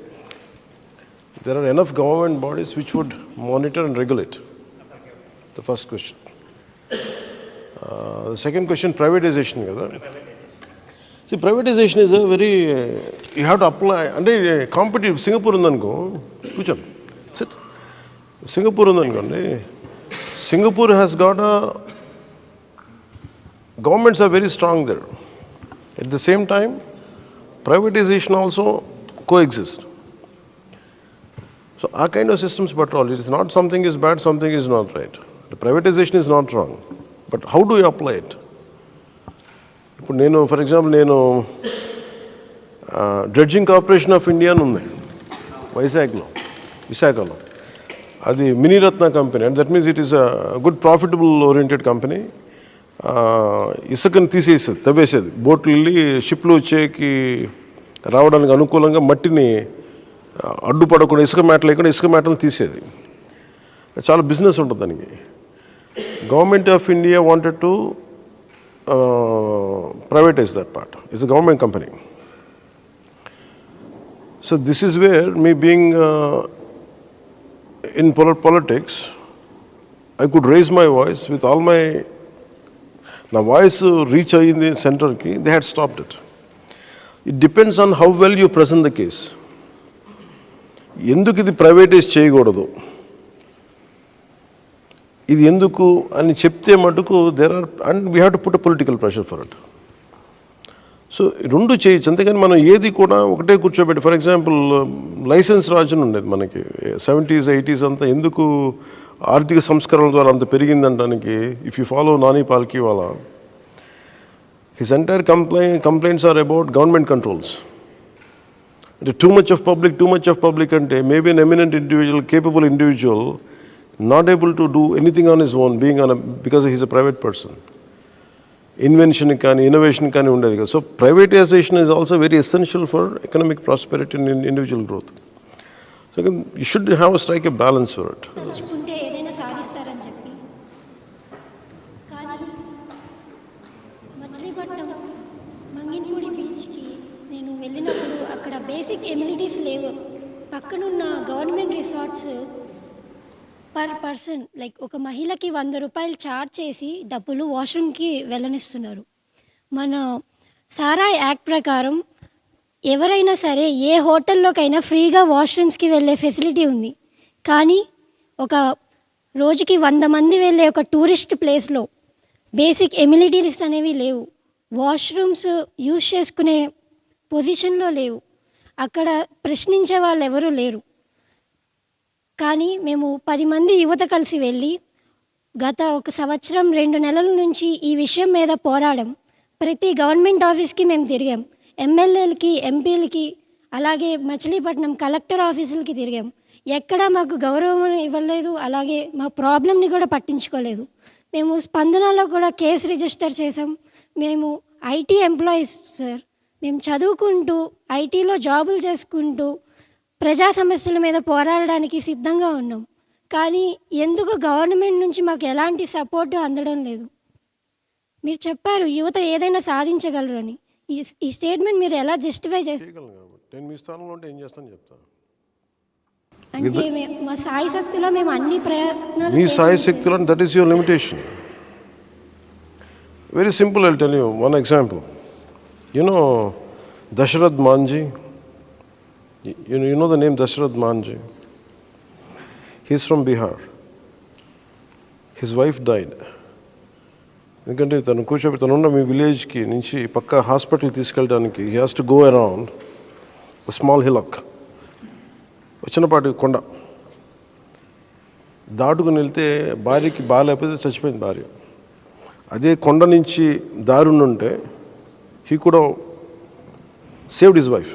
there are enough government bodies which would monitor and regulate. The first question. The second question, privatization. See, privatization is a very, you have to apply, and competitive. Singapore undanko, kucham, sit. Singapore undanko, Singapore has got governments are very strong there. At the same time, privatization also coexist. So our kind of systems patrol, it is not something is bad, something is not right. The privatization is not wrong. But how do you apply it? For example, Dredging Corporation of India undi Visakhalo. Adi Miniratna company, and that means it is a good profitable oriented company. Isakan తీసేసేది తవ్వేసేది, బోట్లు వెళ్ళి షిప్లు వచ్చేకి రావడానికి అనుకూలంగా మట్టిని అడ్డుపడకుండా ఇసుక మేట లేకుండా ఇసుక మేటలు తీసేది. చాలా బిజినెస్ ఉంటుంది దానికి. Government of India wanted to privatise that part. It's a government company. So this is where me being in politics I could raise my voice with all my, నా వాయిస్ రీచ్ అయ్యింది సెంటర్కి, they had stopped it. It depends on how well you present the case. ఎందుకు ఇది ప్రైవేటైజ్ చేయకూడదు, ఇది ఎందుకు అని చెప్తే మటుకు there are, and we have to put a political pressure for it. So రెండు చేయొచ్చు, అంతేగాని మనం ఏది కూడా ఒకటే కూర్చోబెట్టి. ఫర్ ఎగ్జాంపుల్ లైసెన్స్ రాజుని ఉండేది మనకి 70s 80s అంతా. ఎందుకు ఆర్థిక సంస్కరణల ద్వారా అంత పెరిగిందంటానికి, if you follow Nani Palkhivala, his entire complaints are about government controls. Too much of public ante maybe an eminent individual, capable individual, not able to do anything on his own, because he is a private person. Invention kani, innovation kani undadi. So privatization is also very essential for economic prosperity and individual growth. So you should strike a balance for it. తలుచుకుంటే ఏదైనా సాధిస్తారని చెప్పి, కానీ మచిలీపట్నం మంగిన్పూడి బీచ్కి నేను వెళ్ళినప్పుడు అక్కడ బేసిక్ ఎమ్యూనిటీస్ లేవు. పక్కనున్న government resorts per person like ఒక మహిళకి 100 రూపాయలు ఛార్జ్ చేసి డబ్బులు వాష్రూమ్కి వెళ్ళనిస్తున్నారు. మన సారాయ్ యాక్ట్ ప్రకారం ఎవరైనా సరే ఏ హోటల్లోకైనా ఫ్రీగా వాష్రూమ్స్కి వెళ్ళే ఫెసిలిటీ ఉంది. కానీ ఒక రోజుకి 100 మంది వెళ్ళే ఒక టూరిస్ట్ ప్లేస్లో బేసిక్ ఎమ్యూనిటీస్ అనేవి లేవు. వాష్రూమ్స్ యూజ్ చేసుకునే పొజిషన్లో లేవు. అక్కడ ప్రశ్నించే వాళ్ళు ఎవరూ లేరు. కానీ మేము 10 మంది యువత కలిసి వెళ్ళి గత 1 సంవత్సరం 2 నెలల నుంచి ఈ విషయం మీద పోరాడం. ప్రతి గవర్నమెంట్ ఆఫీస్కి మేము తిరిగాం, ఎమ్మెల్యేలకి, ఎంపీలకి, అలాగే మచిలీపట్నం కలెక్టర్ ఆఫీసులకి తిరిగాం. ఎక్కడా మాకు గౌరవం ఇవ్వలేదు, అలాగే మా ప్రాబ్లమ్ని కూడా పట్టించుకోలేదు. మేము స్పందనలో కూడా కేసు రిజిస్టర్ చేసాం. మేము ఐటీ ఎంప్లాయీస్ సార్. మేము చదువుకుంటూ ఐటీలో జాబులు చేసుకుంటూ ప్రజా సమస్యల మీద పోరాడడానికి సిద్ధంగా ఉన్నాం. కానీ ఎందుకు గవర్నమెంట్ నుంచి మాకు ఎలాంటి సపోర్టు అందడం లేదు. మీరు చెప్పారు యువత ఏదైనా సాధించగలరు అని. ఈ స్టేట్మెంట్ మీరు ఎలా జస్టిఫై చేస్తారు? చేయగలను కాబట్టి నేను మీ స్థానంలో ఉంటే ఏం చేస్తాను చెప్తాను. అంటే మా సాయి శక్తిలో మేము అన్ని ప్రయత్నాలు మీ చేసాం సాయి సార్. శక్తిలో that is your limitation. Very simple, I'll tell you one example. You know Dasharat Manji? You know the name Dasharat Manji? He's from Bihar. His wife died. ఎందుకంటే తను కూర్చోబెట్టి తనున్న మీ విలేజ్కి నుంచి పక్క హాస్పిటల్ తీసుకెళ్ళడానికి he has to go around small hillock, చిన్నపాటి కొండ దాటుకుని వెళ్తే భార్యకి బాగాలేకపోతే చచ్చిపోయింది భార్య. అదే కొండ నుంచి దారి ఉంటే he could have saved his wife.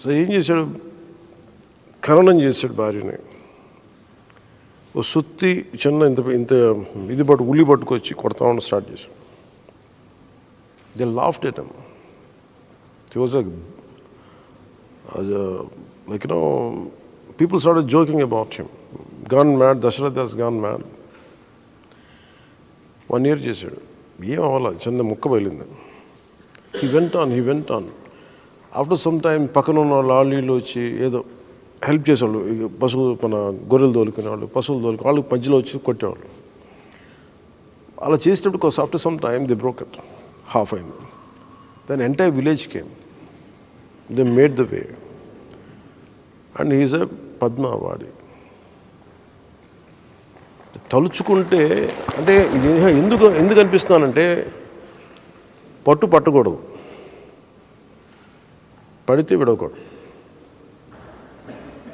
So ఏం చేశాడు, ఖననం చేశాడు భార్యని. ఓ సుత్తి చిన్న ఇంత ఇంత ఇది ఉల్లి పట్టుకొచ్చి కొడతామని స్టార్ట్ చేశాడు. They laughed at him. He was like people started joking about him. Gone mad, Dasharatha has gone mad. 1 year చేశాడు, ఏం అవ్వాలి, చిన్న ముక్క బయలింది. He went on. After some time పక్కన ఉన్న వాళ్ళు వీళ్ళు వచ్చి ఏదో హెల్ప్ చేసేవాళ్ళు. పశువులు మన గొర్రెలు తోలుకునేవాళ్ళు, పశువులు తోలుకునే వాళ్ళు మధ్యలో వచ్చి కొట్టేవాళ్ళు. అలా చేసేటప్పుడు after some time they broke it, half అయింది. Then entire village came, they made the way and he's a Padma awardee. తలుచుకుంటే అంటే ఇది ఎందుకు అనిపిస్తున్నానంటే పట్టకూడదు, పడితే విడవకూడదు.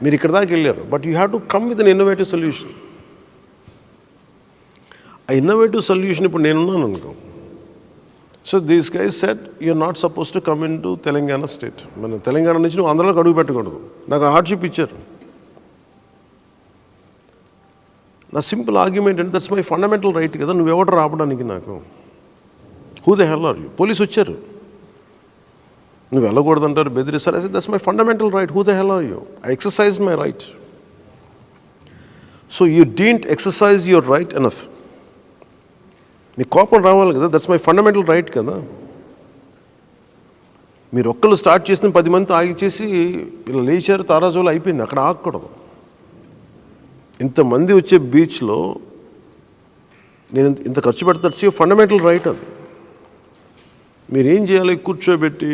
మీరు ఇక్కడ దాకా వెళ్ళారు, but you have to come with an innovative solution. ఆ ఇన్నోవేటివ్ సొల్యూషన్ ఇప్పుడు నేనున్నాను అనుకో. So these guys said you're not suppose to come in to Telangana state. మన తెలంగాణ నుంచి నువ్వు ఆంధ్రాలోకి అడుగు పెట్టకూడదు. నాకు హార్డ్షిప్ ఇచ్చారు. నా సింపుల్ ఆర్గ్యుమెంట్ అంటే దట్స్ మై ఫండమెంటల్ రైట్ కదా. నువ్వెవరు రావడానికి నాకు? Who the hell are you? Police వచ్చారు, నువ్వు వెళ్ళకూడదంటారు, బెదిరిస్తారు. I said that's my fundamental right. Who the hell are you? I exercise my right. So you didn't exercise your right enough. నీ కోపం రావాలి కదా, దట్స్ మై ఫండమెంటల్ రైట్ కదా. మీరు ఒక్కళ్ళు స్టార్ట్ చేసిన 10 మంది ఆగిచేసి ఇలా లేచారు, తారాజోలు అయిపోయింది. అక్కడ ఆగకూడదు. ఇంతమంది వచ్చే బీచ్లో నేను ఇంత ఖర్చు పెడతాను, ఫండమెంటల్ రైట్ అది. మీరేం చేయాలి, కూర్చోబెట్టి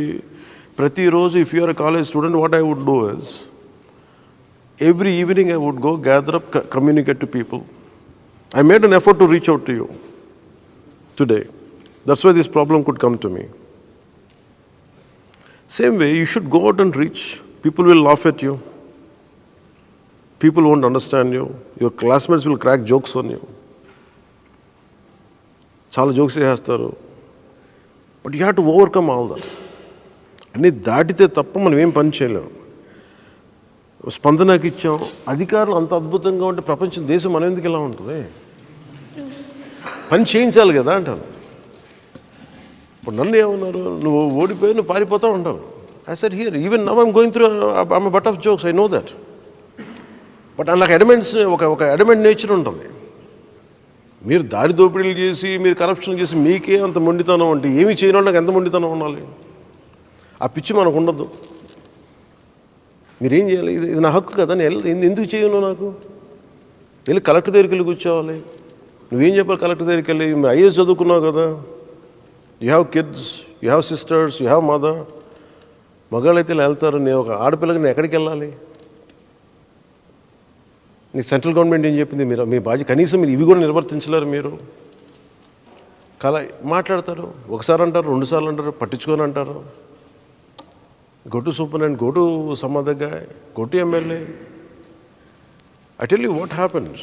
ప్రతిరోజు if you're a college student what I would do is every evening I would go gather up, communicate to people. I made an effort to reach out to you today. That's why this problem could come to me. Same way you should go out and reach. People will laugh at you. People won't understand you. Your classmates will crack jokes on you. చాలా జోక్స్ చేస్తారు. But you have to overcome all that. అన్నీ దాటితే తప్ప మనం ఏం పని చేయలేము. స్పందనకి ఇచ్చాం, అధికారులు అంత అద్భుతంగా ఉంటే ప్రపంచం దేశం మన ఎందుకు ఇలా ఉంటుంది? పని చేయించాలి కదా అంటాను. ఇప్పుడు నన్ను ఏమన్నారు, నువ్వు ఓడిపోయి నువ్వు పారిపోతావు అంటారు. I said here even now I'm going through I'm a but of jokes, I know that. But అందులో ఎడమెంట్స్ ఒక ఎడమెంట్ నేచర్ ఉంటుంది. మీరు దారి దోపిడీలు చేసి మీరు కరప్షన్ చేసి మీకే అంత మొండితనం అంటే ఏమి చేయను నాకు ఎంత మొండితనం ఉండాలి? ఆ పిచ్చి మనకు ఉండదు. మీరేం చేయాలి? ఇది నా హక్కు కదా, నేను ఎందుకు చేయను? నాకు వెళ్ళి కలెక్టర్ దగ్గరికి వెళ్ళి కూర్చోవాలి. నువ్వేం చెప్పాలి కలెక్టర్ దగ్గరికి వెళ్ళి? ఐఏఎస్ చదువుకున్నావు కదా, you have kids, you have sisters, you have mother. మగాళ్ళు అయితే ఇలా వెళ్తారు, నేను ఒక ఆడపిల్లకి నేను ఎక్కడికి వెళ్ళాలి? నీకు సెంట్రల్ గవర్నమెంట్ ఏం చెప్పింది? మీరు మీ బాధ్యత కనీసం మీరు ఇవి కూడా నిర్వర్తించలేరు. మీరు మాట్లాడతారు, ఒకసారి అంటారు, 2 సార్లు అంటారు, పట్టించుకొని అంటారు. Go to superintendent, go to some other guy, go to MLA. I tell you what happens.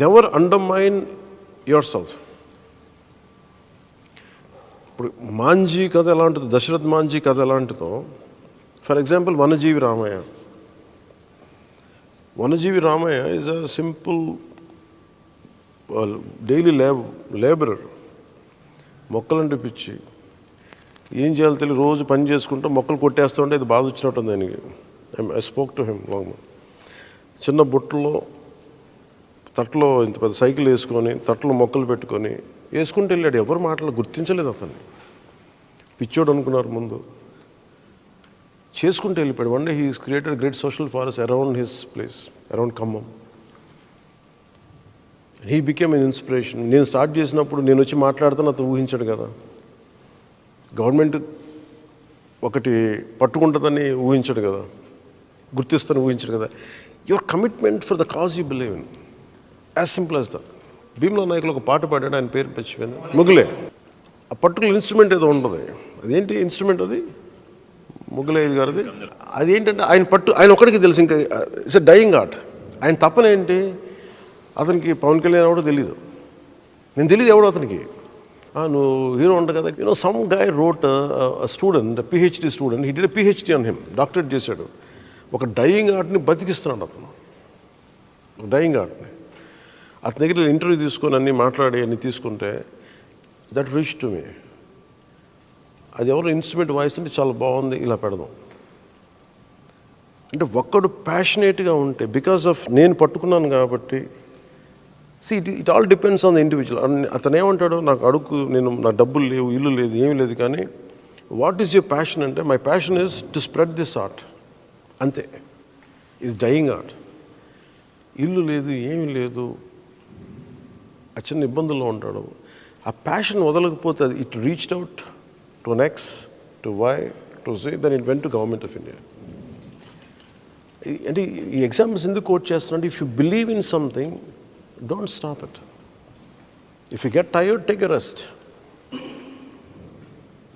Never undermine your self. ఇప్పుడు మాంజీ కథ ఎలా ఉంటుందో, దశరథ్ మాంజీ కథ ఎలా ఉంటుందో, for example Vanajeevi Ramaiah. Vanajeevi Ramaya is a simple daily laborer. మొక్కలంటే పిచ్చి, ఏం చేయాలో తెలియదు, రోజు పని చేసుకుంటూ మొక్కలు కొట్టేస్తూ ఉంటే ఇది బాధ వచ్చినట్టుంది ఆయనకి. I spoke to him long. చిన్న బుట్టలో తట్లో ఇంత పెద్ద సైకిల్ వేసుకొని తట్లో మొక్కలు పెట్టుకొని వేసుకుంటూ వెళ్ళాడు. ఎవరు మాటలు గుర్తించలేదు అతన్ని. పిచ్చోడు అనుకున్నారు ముందు, చేసుకుంటూ వెళ్ళిపోయాడు. One day he created great social forest around his place, around Khammam. He became an inspiration. నేను స్టార్ట్ చేసినప్పుడు నేను వచ్చి మాట్లాడుతాను అతను ఊహించాడు కదా. గవర్నమెంట్ ఒకటి పట్టుకుంటుందని ఊహించాడు కదా, గుర్తిస్తాను ఊహించాడు కదా. Your commitment for the cause you believe in, as simple as that. Bheemla నాయకులు ఒక పాట పాడాడు, ఆయన పేరు మర్చిపోయాను, ముగ్గులే. ఆ పర్టికులర్ ఇన్స్ట్రుమెంట్ ఏదో ఉంటుంది, అదేంటి ఇన్స్ట్రుమెంట్ అది, ముగ్గులే ఇది గారిది. అదేంటంటే ఆయన ఒక్కడికి తెలుసు, ఇంకా ఇట్స్ ఎ డయింగ్ ఆర్ట్. ఆయన తప్పన ఏంటి, అతనికి పవన్ కళ్యాణ్ ఎవడో తెలీదు, నేను తెలియదు ఎవడో అతనికి. నువ్వు హీరో ఉంటా కదా. Some guy wrote student, PhD student, he did PhD on him, doctorate చేశాడు. ఒక డయింగ్ ఆర్ట్ని బతికిస్తున్నాడు అతను, డయింగ్ ఆర్ట్ని. అతని దగ్గర ఇంటర్వ్యూ తీసుకొని అన్నీ మాట్లాడి అన్నీ తీసుకుంటే దట్ రీచ్ టు మీ. అది ఎవరు ఇన్స్ట్రుమెంట్ వాయిస్తుంటే చాలా బాగుంది, ఇలా పెడదాం అంటే ఒక్కడు ప్యాషనేట్గా ఉంటే, బికాస్ ఆఫ్ నేను పట్టుకున్నాను కాబట్టి. It all depends on the individual. అతను ఏమంటాడు, నాకు అడుగు, నా డబ్బులు లేవు, ఇల్లు లేదు, ఏమీ లేదు, కానీ వాట్ ఈస్ యువర్ ప్యాషన్ అంటే, my passion is to spread this art, అంతే. Is dying art. ఇల్లు లేదు, ఏమీ లేదు, ఆ చిన్న ఇబ్బందుల్లో ఉంటాడు. ఆ ప్యాషన్ వదలకపోతే అది it reached out to X, to Y, to Z, then it went to government of India. అంటే ఈ ఎగ్జాంపుల్స్ ఎందుకు కోట్ చేస్తున్నాంటే, if you believe in something, don't stop it. If you get tired, take a rest.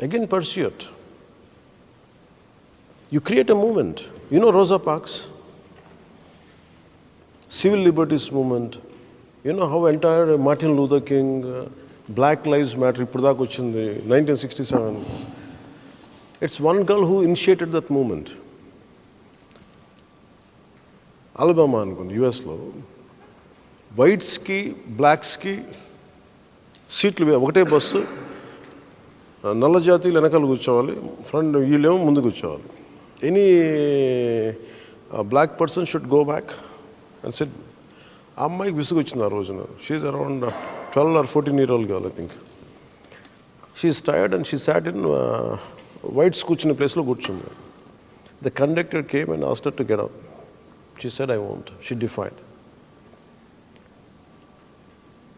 Again, pursue it. You create a movement. You know Rosa Parks? Civil liberties movement. You know how entire Martin Luther King, Black Lives Matter, ippudaku vachindi, 1967. It's one girl who initiated that movement. Alabama anukundi, US lo. వైట్స్కి బ్లాక్స్కి సీట్లు ఒకటే బస్సు, నల్ల జాతీయులు వెనకాల కూర్చోవాలి, ఫ్రంట్ వీళ్ళేమో ముందు కూర్చోవాలి. Any black person should go back and sit. ఆ అమ్మాయికి విసుగు వచ్చింది ఆ రోజున. She's around 12 or 14 year old girl, I think. She's tired and she sat in whites కూర్చున్న ప్లేస్లో కూర్చుంది. The conductor came and asked her to get out. She said I want. She defied.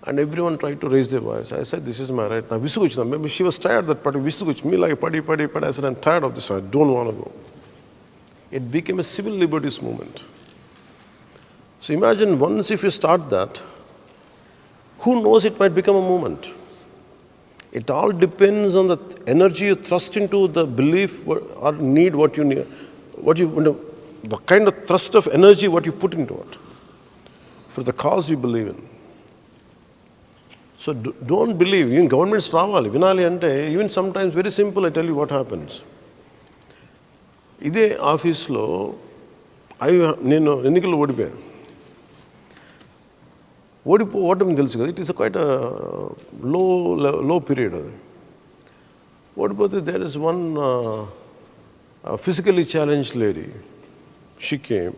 And everyone tried to raise their voice. I said, this is my right. Now, visugu vachina. Maybe she was tired that party. Visugu me like padi. I said, I'm tired of this. I don't want to go. It became a civil liberties movement. So imagine once if you start that, who knows, it might become a movement. It all depends on the energy you thrust into the belief or need, what you need, the kind of thrust of energy what you put into it for the cause you believe in. So don't believe. Even governments రావాలి, వినాలి అంటే, even sometimes very simple. I tell you what happens. ఇదే ఆఫీస్లో నేను ఎన్నికల్లో ఓడిపోయాను. ఓటమి తెలుసు కదా, it is quite low period. అది ఓడిపోతే there is one physically challenge lady. She came,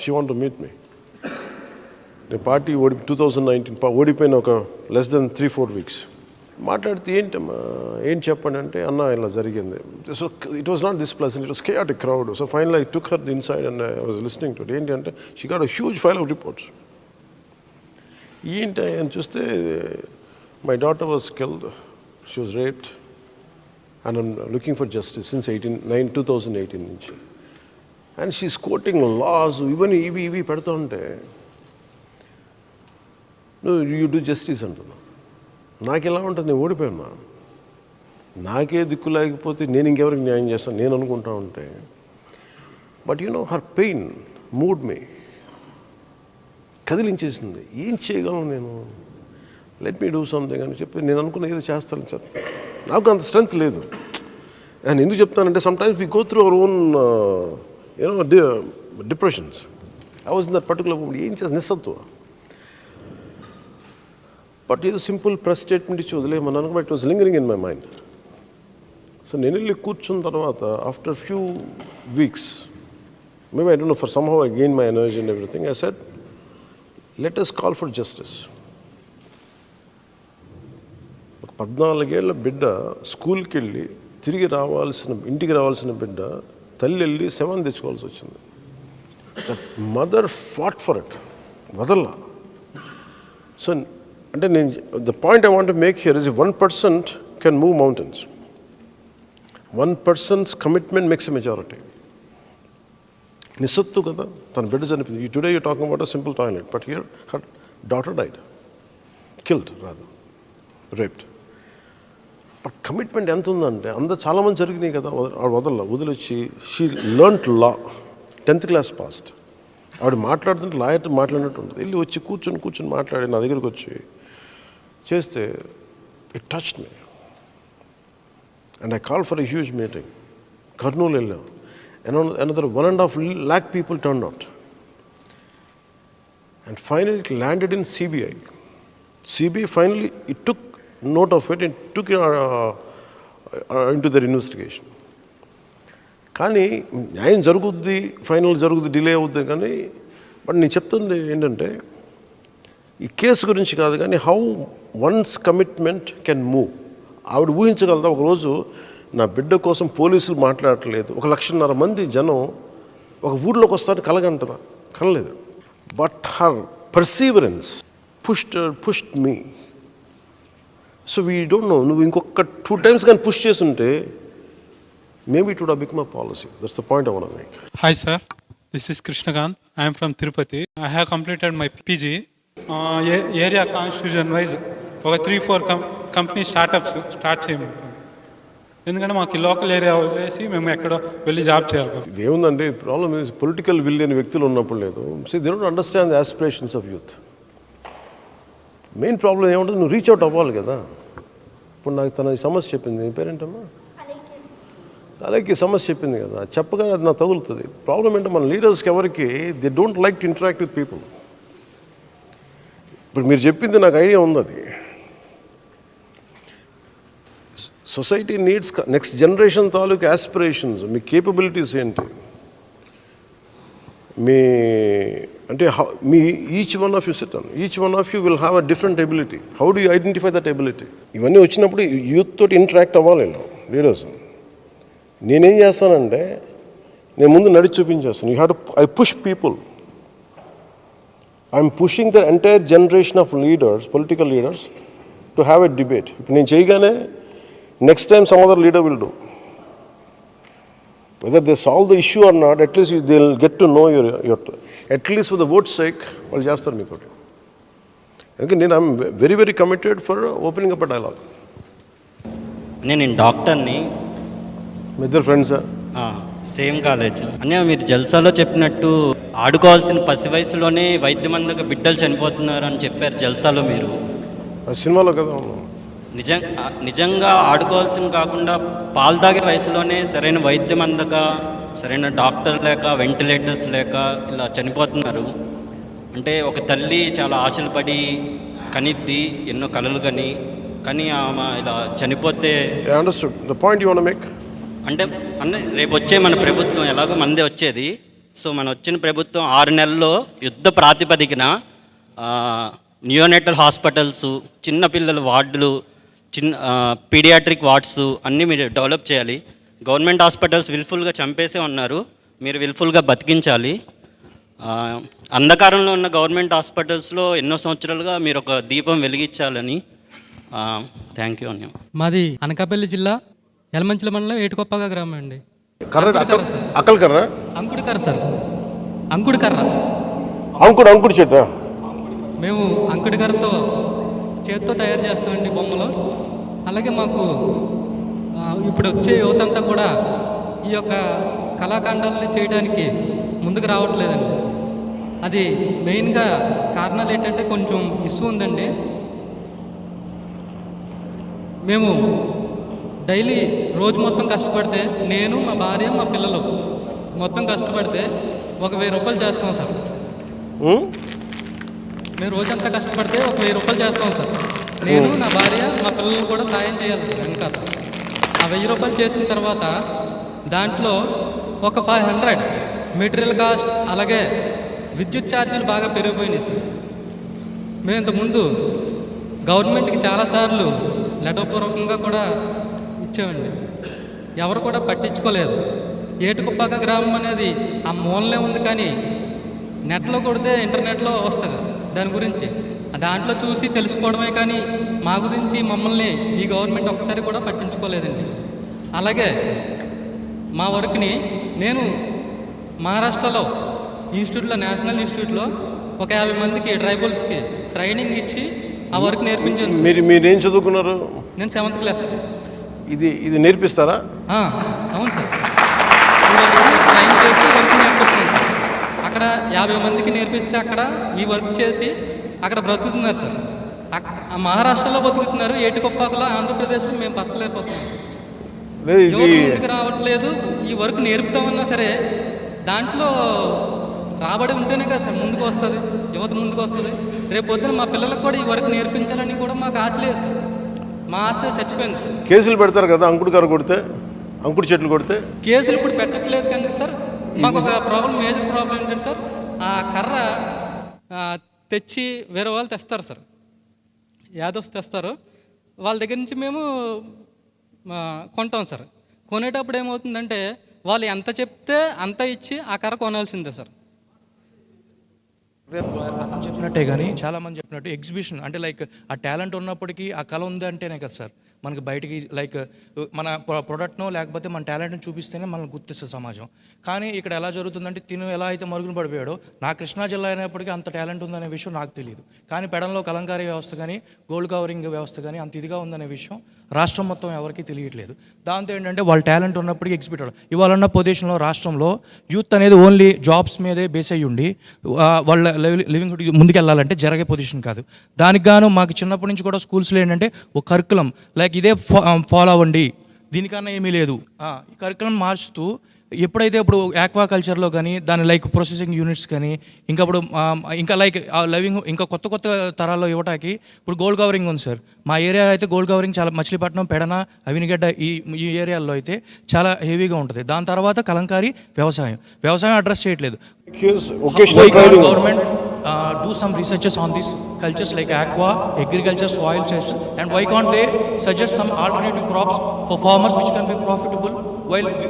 she want to meet me. Party 2019 ఓడిపోయిన ఒక less than 3-4 weeks మాట్లాడితే, ఏం చెప్పండి అంటే, అన్న ఇలా జరిగింది. So it was not this pleasant, it was chaotic crowd. So final I took her inside and I was listening to it. ఏంటి అంటే, she got a huge file of reports. ఏంటి అని చూస్తే, my daughter was killed, she was raped and I'm looking for justice since 2018 నుంచి. అండ్ షీఈస్ కోటింగ్ లాస్, ఇవన్నీ ఇవి పెడుతూ ఉంటే, యూ డూ జస్టిస్ అంటున్నా. నాకు ఎలా ఉంటుంది, నేను ఓడిపోయాను, నాకే దిక్కు లేకపోతే నేను ఇంకెవరికి న్యాయం చేస్తాను నేను అనుకుంటా ఉంటే. బట్ హర్ పెయిన్ మూడ్ మీ, కదిలించేసింది. ఏం చేయగలను నేను, లెట్ మీ డూ సంథింగ్ అని చెప్పి నేను అనుకున్న ఏదో చేస్తాను సార్. నాకు అంత స్ట్రెంగ్త్ లేదు. నేను ఎందుకు చెప్తానంటే, sometimes we go through our own depressions. I was in that particular moment. ఏం చేస్తా నిస్సత్వ. బట్ ఏదో సింపుల్ ప్రెస్ స్టేట్మెంట్ ఇచ్చి వదిలేమన్నాను, but it was lingering in my mind. So నేను వెళ్ళి కూర్చున్న తర్వాత after few weeks, maybe I don't know, for somehow I gained my energy and everything, I said, let us call for justice. 14 ఏళ్ల బిడ్డ స్కూల్కి వెళ్ళి తిరిగి ఇంటికి రావాల్సిన బిడ్డ తల్లి వెళ్ళి శవం తెచ్చుకోవాల్సి వచ్చింది. That mother fought for it, వదల్లా. సో అంటే నేను the point I want to make here is 1% can move mountains. 1%'s commitment makes a majority. నిస్సత్తు కదా, తన బిడ్డ చనిపోయింది. Today you talking about a simple toilet, but here her daughter died, killed rather, raped. But commitment ఎంత ఉందంటే అందరు చాలామంది జరిగినాయి కదా, వదిలొచ్చి she learned law, 10th class పాస్డ్. ఆవిడ మాట్లాడుతుంటే లాయర్ మాట్లాడినట్టు ఉంటుంది. వెళ్ళి వచ్చి కూర్చొని మాట్లాడి నా దగ్గరికి వచ్చి చేస్తే it touched me and I call for a huge meeting. Kurnool వెళ్ళాం. Another 1.5 lakh people turned out. And finally it landed in CBI. CBI finally, it took note of it and took it into their investigation. కానీ న్యాయం జరుగుద్ది, ఫైనల్ జరుగుద్ది, డిలే అవుద్ది. కానీ బట్ నేను చెప్తుంది ఏంటంటే ఈ కేసు గురించి కాదు, కానీ how once commitment can move. ఆవిడ ఊహించగలదా ఒకరోజు నా బిడ్డ కోసం పోలీసులు మాట్లాడట్లేదు, 1.5 మంది జనం ఒక ఊర్లోకి వస్తారని కలగంటదా? కనలేదు. But her perseverance pushed me. So we don't know, నువ్వు ఇంకొక 2 times కానీ పుష్ చేస్తుంటే maybe it would have become a policy. That's the point I want to make. Hi sir, this is Krishnakant. I am from Tirupati. I have completed my PG. Area constitution wise ఒక 3-4 కంపెనీ స్టార్టప్స్ స్టార్ట్ చేయమంటారు. ఎందుకంటే మాకు లోకల్ ఏరియా వదిలేసి మేము ఎక్కడో వెళ్ళి జాబ్ చేయాలి. ఏముందండి, ప్రాబ్లమ్ ఇస్ పొలిటికల్ విల్ లేని వ్యక్తులు ఉన్నప్పుడు లేదు. They don't understand the aspirations of youth. Main problem ఏముంటుంది, నువ్వు రీచ్ అవుట్ అవ్వాలి కదా. ఇప్పుడు నాకు తన సమస్య చెప్పింది, నీ పేరేంటమ్మా? అలాగే సమస్య చెప్పింది కదా, చెప్పగానే అది నాకు తగులుతుంది. ప్రాబ్లం ఏంటంటే మన లీడర్స్కి ఎవరికి they don't like to interact with people. ఇప్పుడు మీరు చెప్పింది నాకు ఐడియా ఉంది. అది సొసైటీ నీడ్స్ నెక్స్ట్ జనరేషన్ తాలూకు ఆస్పిరేషన్స్, మీ కేపబిలిటీస్ ఏంటి, మీ అంటే మీ each one of you will have a different ability. How do you identify that ability? ఇవన్నీ వచ్చినప్పుడు యూత్ తోటి ఇంటరాక్ట్ అవ్వాలి లీడర్స్. నేనేం చేస్తానంటే నేను ముందు నడిచి చూపించేస్తాను. You have to I push people. I'm pushing the entire generation of leaders, political leaders to have a debate. ఇప్పుడు నేను చేయగానే next time some other leader will do. Whether they solve the issue or not, at least they'll get to know your at least for the vote's sake, వాళ్ళు చేస్తారు మీతో. ఎందుకంటే నేను I'm very very committed for opening up a dialogue. నేను డాక్టర్ని. మీ ఇద్దరు ఫ్రెండ్సా? Same college. అనే మీరు జల్సాలో చెప్పినట్టు ఆడుకోవాల్సిన పసి వయసులోనే వైద్యం అందక బిడ్డలు చనిపోతున్నారు అని చెప్పారు జల్సాలో మీరు. సినిమాలో కదా. నిజంగా ఆడుకోవాల్సిన కాకుండా పాలు తాగే వయసులోనే సరైన వైద్యం అందక, సరైన డాక్టర్ లేక, వెంటిలేటర్స్ లేక ఇలా చనిపోతున్నారు. అంటే ఒక తల్లి చాలా ఆశలు పడి కనిద్ది, ఎన్నో కలలు కానీ ఆమె ఇలా చనిపోతే అంటే రేపు వచ్చే మన ప్రభుత్వం ఎలాగో మందే వచ్చేది. సో మన వచ్చిన ప్రభుత్వం 6 నెలల్లో యుద్ధ ప్రాతిపదికన నియోనేటల్ హాస్పిటల్స్, చిన్నపిల్లల వార్డులు, పీడియాట్రిక్ వార్డ్స్ అన్నీ మీరు డెవలప్ చేయాలి. గవర్నమెంట్ హాస్పిటల్స్ విల్ఫుల్గా చంపేసే ఉన్నారు, మీరు విల్ఫుల్గా బతికించాలి. అంధకారంలో ఉన్న గవర్నమెంట్ హాస్పిటల్స్లో ఎన్నో సంవత్సరాలుగా మీరు ఒక దీపం వెలిగించాలని. థ్యాంక్ యూ అన్య. మాది అనకాపల్లి జిల్లా యలమంచిల మండలం ఏటుకొప్పగా గ్రామం అండి. అంకుడికర్ర సార్, అంకుడు చెట్టు. మేము అంకుడికర్రతో చేతితో తయారు చేస్తామండి బొమ్మలు. అలాగే మాకు ఇప్పుడు వచ్చే యువత అంతా కూడా ఈ యొక్క కళాఖండాలని చేయడానికి ముందుకు రావట్లేదండి. అది మెయిన్గా కారణాలు ఏంటంటే కొంచెం ఇష్యూ ఉందండి. మేము డైలీ రోజు మొత్తం కష్టపడితే, నేను, మా భార్య, మా పిల్లలు మొత్తం కష్టపడితే 1000 రూపాయలు చేస్తాం సార్. మేము రోజంతా కష్టపడితే ఒక 1000 రూపాయలు చేస్తాం సార్. నేను, నా భార్య, మా పిల్లలు కూడా సాయం చేయాలి సార్ ఇంకా. ఆ 1000 రూపాయలు చేసిన తర్వాత దాంట్లో ఒక 500 మెటీరియల్ కాస్ట్, అలాగే విద్యుత్ ఛార్జీలు బాగా పెరిగిపోయినాయి సార్. మేము ఇంతకుముందు గవర్నమెంట్కి చాలాసార్లు లెటర్పూర్వకంగా కూడా ఇచ్చామండి. ఎవరు కూడా పట్టించుకోలేదు. ఏటుకుప్పాక గ్రామం అనేది ఆ మూలనే ఉంది, కానీ నెట్లో కొడితే ఇంటర్నెట్లో వస్తుంది దాని గురించి. దాంట్లో చూసి తెలుసుకోవడమే కానీ మా గురించి మమ్మల్ని ఈ గవర్నమెంట్ ఒకసారి కూడా పట్టించుకోలేదండి. అలాగే మా వర్క్ని నేను మహారాష్ట్రలో ఇన్స్టిట్యూట్లో, నేషనల్ ఇన్స్టిట్యూట్లో ఒక 50 మందికి ట్రైబల్స్కి ట్రైనింగ్ ఇచ్చి ఆ వర్క్ నేర్పించాను. మీరేం చదువుకున్నారు? నేను 7th క్లాస్. ఇది నేర్పిస్తారా? అవును సార్. ట్రైన్ చేసి వర్క్ నేర్పిస్తున్నాను సార్. అక్కడ 50 మందికి నేర్పిస్తే అక్కడ ఈ వర్క్ చేసి అక్కడ బ్రతుకుతున్నారు సార్. మహారాష్ట్రలో బతుకుతున్నారు. ఏటికొప్పాకులో ఆంధ్రప్రదేశ్లో మేము బతకలేకపోతున్నాం సార్. యువత ముందుకు రావట్లేదు. ఈ వర్క్ నేర్పుతామన్నా సరే దాంట్లో రాబడి ఉంటేనే కదా సార్ ముందుకు వస్తుంది, యువత ముందుకు వస్తుంది. రేపు పొద్దున మా పిల్లలకు కూడా ఈ వర్క్ నేర్పించాలని కూడా మాకు ఆశ లేదు సార్. మా ఆశ చచ్చిపోయింది సార్. కేసులు పెడతారు కదా అంకుడు కొడితే, అంకుడు చెట్లు కొడితే? కేసులు ఇప్పుడు పెట్టట్లేదు కానీ సార్, మాకు ఒక మేజర్ ప్రాబ్లం ఏంటంటే సార్, ఆ కర్ర తెచ్చి వేరే వాళ్ళు తెస్తారు సార్, యాదవ్స్ తెస్తారు. వాళ్ళ దగ్గర నుంచి మేము కొంటాం సార్. కొనేటప్పుడు ఏమవుతుందంటే వాళ్ళు ఎంత చెప్తే అంత ఇచ్చి ఆ కర్ర కొనాల్సిందే సార్. అతను చెప్పినట్టే కానీ చాలామంది చెప్పినట్టు ఎగ్జిబిషన్ అంటే లైక్ ఆ టాలెంట్ ఉన్నప్పటికీ ఆ కళ ఉంది అంటేనే కదా సార్ మనకి బయటికి లైక్ మన ప్రొడక్ట్నో లేకపోతే మన టాలెంట్ని చూపిస్తేనే మనల్ని గుర్తిస్తుంది సమాజం. కానీ ఇక్కడ ఎలా జరుగుతుందంటే తిను ఎలా అయితే మరుగున పడిపోయాడో, నా కృష్ణా జిల్లా అయినప్పటికీ అంత టాలెంట్ ఉందనే విషయం నాకు తెలియదు. కానీ పెడంలో కలంకారీ వ్యవస్థ కానీ గోల్డ్ కవరింగ్ వ్యవస్థ కానీ అంత ఇదిగా ఉందనే విషయం రాష్ట్రం మొత్తం ఎవరికీ తెలియట్లేదు. దాంతో ఏంటంటే వాళ్ళ టాలెంట్ ఉన్నప్పటికీ ఎగ్జిబిట్ అవ్వడం. ఇవాళ ఉన్న పొజిషన్లో రాష్ట్రంలో యూత్ అనేది ఓన్లీ జాబ్స్ మీదే బేస్ అయ్యి ఉండి వాళ్ళ లివింగ్ ముందుకెళ్ళాలంటే జరిగే పొజిషన్ కాదు. దానికి గాను మాకు చిన్నప్పటి నుంచి కూడా స్కూల్స్లో ఏంటంటే ఒక కరికులం లైక్ ఇదే ఫాలో అవ్వండి, దీనికన్నా ఏమీ లేదు. ఈ కరికులం మార్చుతూ ఎప్పుడైతే ఇప్పుడు ఆక్వాకల్చర్లో కానీ దాని లైక్ ప్రొసెసింగ్ యూనిట్స్ కానీ ఇంకా లైక్ లవింగ్ ఇంకా కొత్త కొత్త తరాల్లో ఇవ్వటానికి ఇప్పుడు గోల్డ్ కవరింగ్ ఉంది సార్. మా ఏరియా అయితే గోల్డ్ కవరింగ్ చాలా మచిలీపట్నం, పెడన, అవినిగడ్డ ఈ ఏరియాల్లో అయితే చాలా హెవీగా ఉంటుంది. దాని తర్వాత కలంకారీ, వ్యవసాయం అడ్రస్ చేయట్లేదు. Government do some researches on these cultures like aqua, agriculture, soil tests, and why can't they suggest some alternative crops for farmers which can be profitable?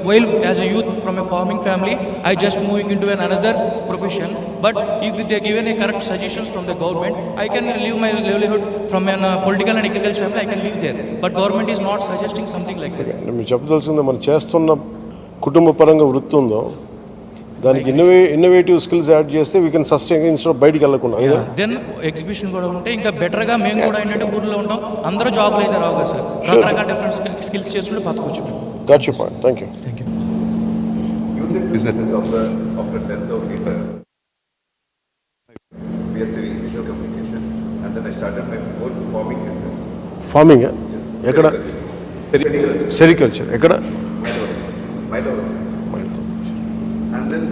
While as a youth from a farming family, I just moving into another profession. But if they given a correct suggestions from the government, I can live my livelihood from a political and agriculture family. I can live there. But government is not suggesting something like that. మీరు చెప్పదలసింది మనం చేస్తున్న కుటుంబ పరంగా వృత్తి ఉందో దానికి ఇన్నోవేటివ్ స్కిల్స్ యాడ్ చేస్తే వీ కెన్ సస్టైన్ ఇన్స్టెడ్ బయటికి వెళ్ళకుండా. దెన్ ఎగ్జిబిషన్ కూడా ఉంటే ఇంకా బెటర్గా మేము కూడా ఏంటంటే ఊర్లో ఉంటాం, అందరూ జాబ్లు అయితే రావు కదా సార్, రకరకాల డిఫరెంట్ స్కిల్స్ చేసుకుంటే బతకొచ్చు. Got your point. Thank you. Youth in business after 10th of BSc Visual Communication, and then I started my own farming business. Farming? ఎక్కడ? సెరికల్చర్. ఎక్కడ? Milo. And then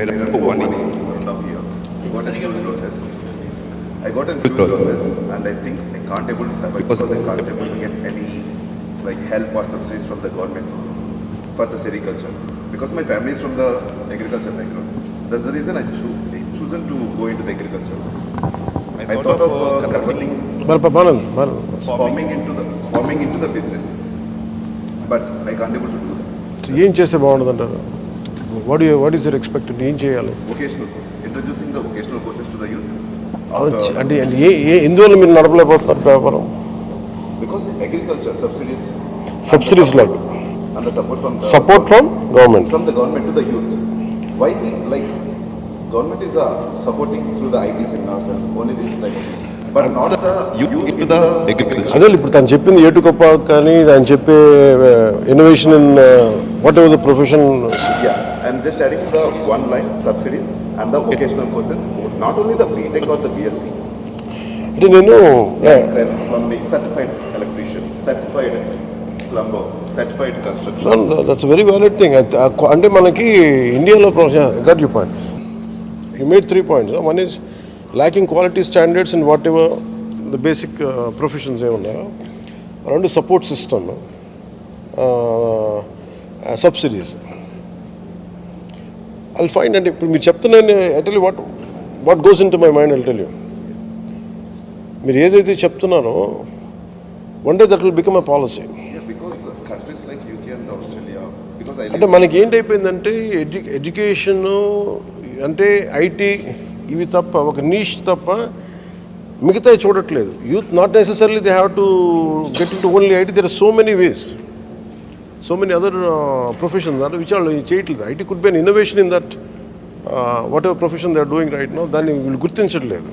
I ran for 1 year, 1.5 year. I got a huge process, and I think I can't able to survive because I can't able to get any like help or subsidies from the government for the sericulture because my family is from the agriculture background. That's the reason I chosen to go into the agriculture. I thought of converting farming into the business, but I can't able to do that. ఏం చేస్తే బాగుంటుంది అంటారు? What is your expected? ఏం చేయాలి? Vocational courses, introducing the vocational courses to the youth. అంటే ఎందువల్ల మీరు నడపలేకపోతున్నారు వ్యాపారం? Because agriculture subsidies like and the support from government to the youth. Why like government is supporting through the IT seminars and only this like but not the youth into the agriculture. అదే ఇప్పుడు తను చెప్పింది ఏటుకొప్ప కానీ ఆయన చెప్పే innovation in what ever the profession. And just adding the one line subsidies and the vocational courses, not only the BTech or the BSc. అంటే నేను plumbing, certified electrician, certified plumber, certified construction. That's very valid thing. అంటే మనకి ఇండియాలో got you point. You made 3 points. One is lacking quality standards in whatever the basic professions around the support system, subsidies. I'll find, and I tell you what goes into my mind, I'll tell you. మీరు ఏదైతే చెప్తున్నారో one day that will become a policy. Yes, because countries like UK and Australia, because I అంటే మనకి ఏంటైపోయిందంటే ఎడ్యుకేషన్ అంటే ఐటీ ఇవి తప్ప ఒక నీష్ తప్ప మిగతా చూడట్లేదు. Youth not necessarily they have to get into only IT. There are so many ways, so many other professions అంటే విచ్ వాళ్ళు చేయట్లేదు. IT could be an innovation in that whatever profession they are doing right now. దాన్ని వీళ్ళు గుర్తించట్లేదు.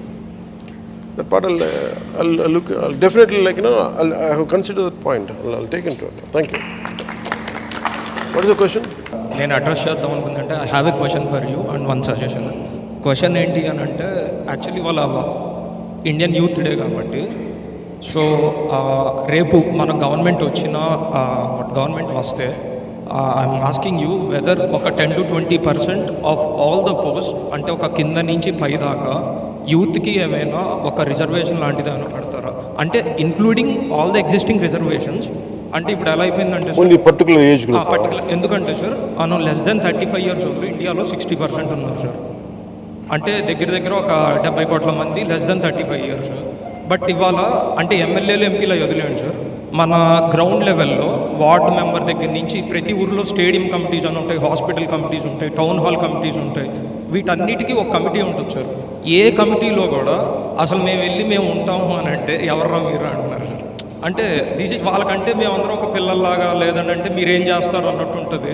That part I'll look. I'll definitely I have considered that point. I'll take into it. Thank you. What is the question? నేను అడ్రస్ చేద్దాం అనుకుంటే I have a question for you and one suggestion. Question ఏంటి అని అంటే యాక్చువల్లీ వాళ్ళ ఇండియన్ యూత్ డే కాబట్టి, సో రేపు మన గవర్నమెంట్ గవర్నమెంట్ వస్తే ఐఎమ్ ఆస్కింగ్ యూ వెదర్ ఒక 10 to 20% of all the post, అంటే ఒక కింద నుంచి పై దాకా యూత్కి ఏమైనా ఒక రిజర్వేషన్ లాంటిది ఏమైనా పెడతారా? అంటే including all the existing reservations. అంటే ఇప్పుడు ఎలా అయిపోయిందంటే పర్టికులర్ ఏజ్ గ్రూప్, పర్టికులర్ ఎందుకంటే సార్ మనం లెస్ దెన్ 35 years ఓల్డ్ ఇండియాలో 60% ఉన్నారు సార్. అంటే దగ్గర ఒక 70 కోట్ల మంది లెస్ దెన్ 35 years. బట్ ఇవాళ అంటే ఎమ్మెల్యేలు ఎంపీలు వదిలేండి సార్, మన గ్రౌండ్ లెవెల్లో వార్డ్ మెంబర్ దగ్గర నుంచి ప్రతి ఊరిలో స్టేడియం కమిటీస్ అని ఉంటాయి, హాస్పిటల్ కమిటీస్ ఉంటాయి, టౌన్ హాల్ కమిటీస్ ఉంటాయి. వీటన్నిటికీ ఒక కమిటీ ఉంటుంది సార్. ఏ కమిటీలో కూడా అసలు మేము ఉంటాము అని అంటే ఎవర్రా మీరు అంటున్నారు సార్. అంటే దిస్ ఇస్ వాళ్ళకంటే మేమందరం ఒక పిల్లల్లాగా, లేదంటే మీరేం చేస్తారు అన్నట్టు ఉంటుంది.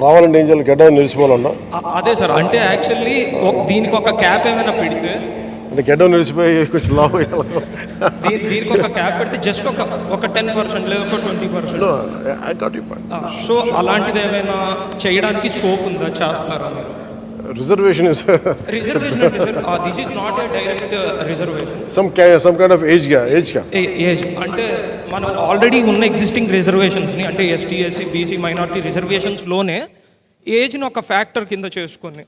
రావాలంటే ఏం చేయాలి? గడ్డ నిలిచిపోవాలన్నా అదే సార్. అంటే యాక్చువల్లీ దీనికి ఒక క్యాప్ ఏమైనా పెడితే, అంటే గడ్డ నిలిచిపోయి కొంచెం లాభ దీనికి ఒక క్యాప్ పెడితే జస్ట్ ఒక 10% లేదా ఒక 20%. సో అలాంటిది ఏమైనా చేయడానికి స్కోప్ ఉందా? చేస్తారా మీరు? Reservation is reservation అంటే sir this is not a direct reservation. some kind of age gap. Age అంటే మనం ఆల్రెడీ ఉన్న ఎగ్జిస్టింగ్ రిజర్వేషన్స్ని, అంటే ఎస్టీ, ఎస్సీ, బీసీ, మైనారిటీ రిజర్వేషన్స్లోనే ఏజ్ని ఒక ఫ్యాక్టర్ కింద చేసుకొని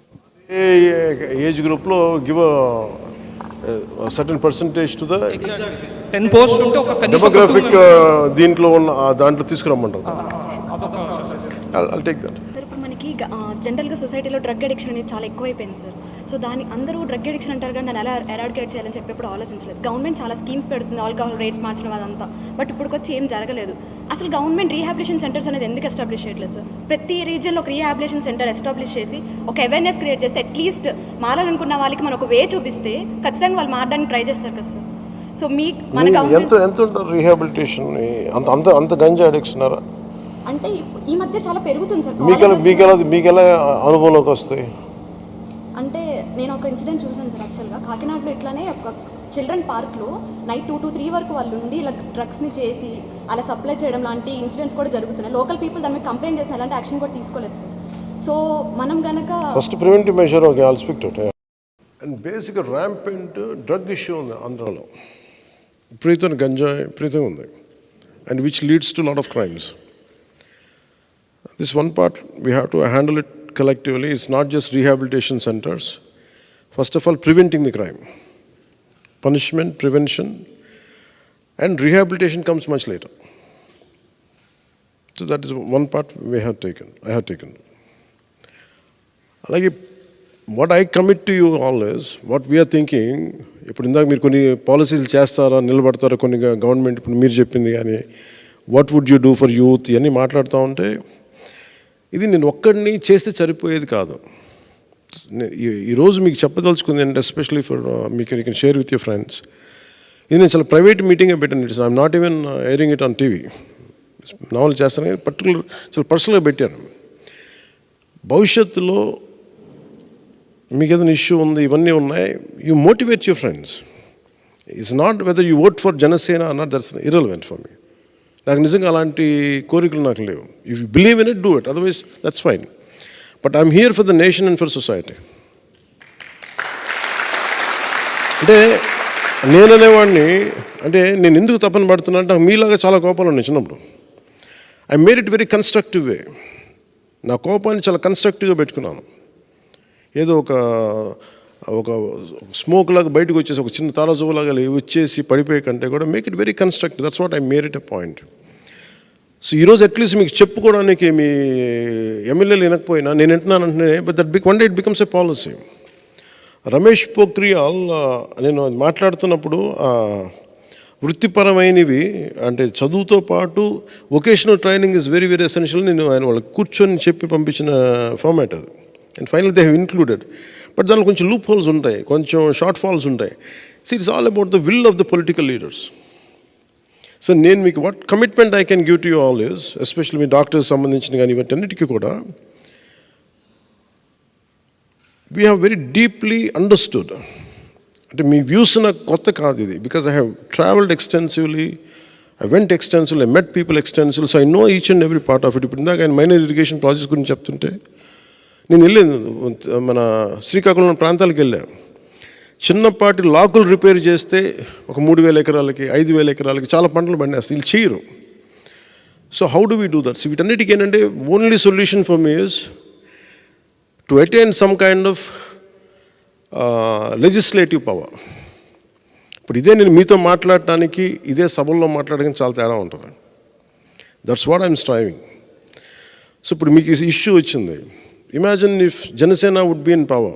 ఏజ్ గ్రూప్లో give certain percentage to the 10 posts ఉంటే ఒక డెమోగ్రాఫిక్ దీంట్లో ఉన్న దాంట్లో తీసుకురమ్మంటారు. I'll take that. జనరల్గా సొసైటీలో డ్రగ్ అడిక్షన్ అనేది చాలా ఎక్కువైపోయింది సార్. సో దాన్ని అందరూ డ్రగ్ అడిక్షన్ అంటారు కానీ దాన్ని ఎలా ఎరాడికేట్ చేయాలని చెప్పి ఎప్పుడు ఆలోచించలేదు. గవర్నమెంట్ చాలా స్కీమ్స్ పెడుతుంది, ఆల్కహాల్ రేట్స్ మార్చడం అదంతా. బట్ ఇప్పటికొచ్చి ఏం జరగలేదు. అసలు గవర్నమెంట్ రీహాబిలిటేషన్ సెంటర్స్ అనేది ఎందుకు ఎస్టాబ్లిష్ చేయట్లేదు సార్? ప్రతి రీజియన్లో ఒక రీహాబిలిటేషన్ సెంటర్ ఎస్టాబ్లిష్ చేసి ఒక అవేర్నెస్ క్రియేట్ చేస్తే అట్లీస్ట్ మారాలనుకున్న వాళ్ళకి మనం ఒక వే చూపిస్తే ఖచ్చితంగా వాళ్ళు మారడానికి ట్రై చేస్తారు కదా సార్. సో మన ఎంత ఉంటుంది రీహాబిలిటేషన్? అంత గంజా అడిక్షనరా? అంటే ఈ మధ్య చాలా పెరుగుతుంది సార్. మీకు ఎలా అనుభవంలోకి వస్తాయి? అంటే నేను ఒక ఇన్సిడెంట్ చూసాను సార్. యాక్చువల్గా కాకినాడలో ఇట్లానే ఒక చిల్డ్రన్ పార్క్లో నైట్ 2 to 3 వరకు వాళ్ళు ఉండి ఇలా డ్రగ్స్ని చేసి అలా సప్లై చేయడం లాంటి ఇన్సిడెంట్స్ కూడా జరుగుతున్నాయి. లోకల్ పీపుల్ దాని మీద కంప్లైంట్ చేసిన ఎలాంటి యాక్షన్ కూడా తీసుకోలేదు సార్. సో మనం కనుక first preventive measure I'll speak to it. And బేసిక్గా ర్యాంపెంట్ డ్రగ్ ఇష్యూ ఉంది ఆంధ్రాలో. విపరీతంగా గంజాయి విపరీతంగా ఉంది, and which leads to lot of crimes. This one part we have to handle it collectively. It's not just rehabilitation centers. First of all, preventing the crime. Punishment, prevention, and rehabilitation comes much later. So that is one part I have taken. Like what I commit to you all is, what we are thinking, ఇప్పుడు ఇందాక మీరు కొన్ని పాలసీలు చేస్తారా, నిలబడతారా, కొన్ని గవర్నమెంట్ ఇప్పుడు మీరు చెప్పింది కానీ what would you do for youth ఇవన్నీ మాట్లాడుతూ ఉంటే ఇది నేను ఒక్కడిని చేస్తే సరిపోయేది కాదు. ఈరోజు మీకు చెప్పదలుచుకుంది అంటే ఎస్పెషలీ ఫర్ మీకు you can share with your friends. ఇది నేను చాలా ప్రైవేట్ మీటింగే పెట్టాను. It's I'm not even airing it on TV. నావల్ చేస్తాను కానీ పర్టికులర్ చాలా పర్సనల్గా పెట్టాను. భవిష్యత్తులో మీకు ఏదైనా ఇష్యూ ఉంది, ఇవన్నీ ఉన్నాయి, you motivate your friends. It's not whether you vote for Janasena or not, that's irrelevant for me. నాకు నిజంగా అలాంటి కోరికలు నాకు లేవు. If you believe in it, do it, otherwise that's fine. But I'm here for the nation and for society. అంటే నేననేవాడిని, అంటే నేను ఎందుకు తప్పని పడుతున్నా అంటే నాకు మీలాగా చాలా కోపాలు ఉన్నాయి చిన్నప్పుడు. I made it very constructive way. నా కోపాన్ని చాలా కన్స్ట్రక్టివ్గా పెట్టుకున్నాను. ఏదో ఒక ఒక స్మోక్ లాగా బయటకు వచ్చేసి ఒక చిన్న తారాజువలాగా వచ్చేసి పడిపోయే కంటే కూడా make it very constructive. That's what I made it a point. So ఈరోజు అట్లీస్ట్ మీకు చెప్పుకోవడానికి మీ ఎమ్మెల్యేలు వినకపోయినా నేను వింటున్నానంటే but that one day it becomes a policy. Ramesh Pokhriyal నేను మాట్లాడుతున్నప్పుడు వృత్తిపరమైనవి అంటే చదువుతో పాటు vocational training is very very essential. నేను ఆయన వాళ్ళకి కూర్చొని చెప్పి పంపించిన ఫార్మాట్ అది. And final they have included. But దానిలో కొంచెం లూప్ హోల్స్ ఉంటాయి, కొంచెం షార్ట్ ఫాల్స్ ఉంటాయి. So it's all about the will of the political leaders. So నేను మీకు what commitment I can give to you all is, especially me doctors సంబంధించిన కానీ ఇవన్నిటికీ కూడా we have very deeply understood. అంటే మీ వ్యూస్ నాకు కొత్త కాదు ఇది, because I have travelled extensively, I went extensively, I met people extensively, so I know each and every part of it. ఇప్పుడు ఇందాక ఆయన మైనర్ ఇరిగేషన్ ప్రాజెక్ట్స్ గురించి చెప్తుంటే నేను వెళ్ళాను, మన శ్రీకాకుళం ప్రాంతాలకు వెళ్ళాను. చిన్నపాటి లాకులు రిపేర్ చేస్తే ఒక 3,000 ఎకరాలకి 5,000 ఎకరాలకి చాలా పంటలు పండేస్తాయి. వీళ్ళు చేయరు. So how do we do that? So వీటన్నిటికీ ఏంటంటే only solution for me is to attain some kind of legislative power. ఇప్పుడు ఇదే నేను మీతో మాట్లాడటానికి ఇదే సభల్లో మాట్లాడడానికి చాలా తేడా ఉంటుంది. That's what I'm striving. So ఇప్పుడు మీకు ఇష్యూ వచ్చింది. Imagine if Janasena would be in power.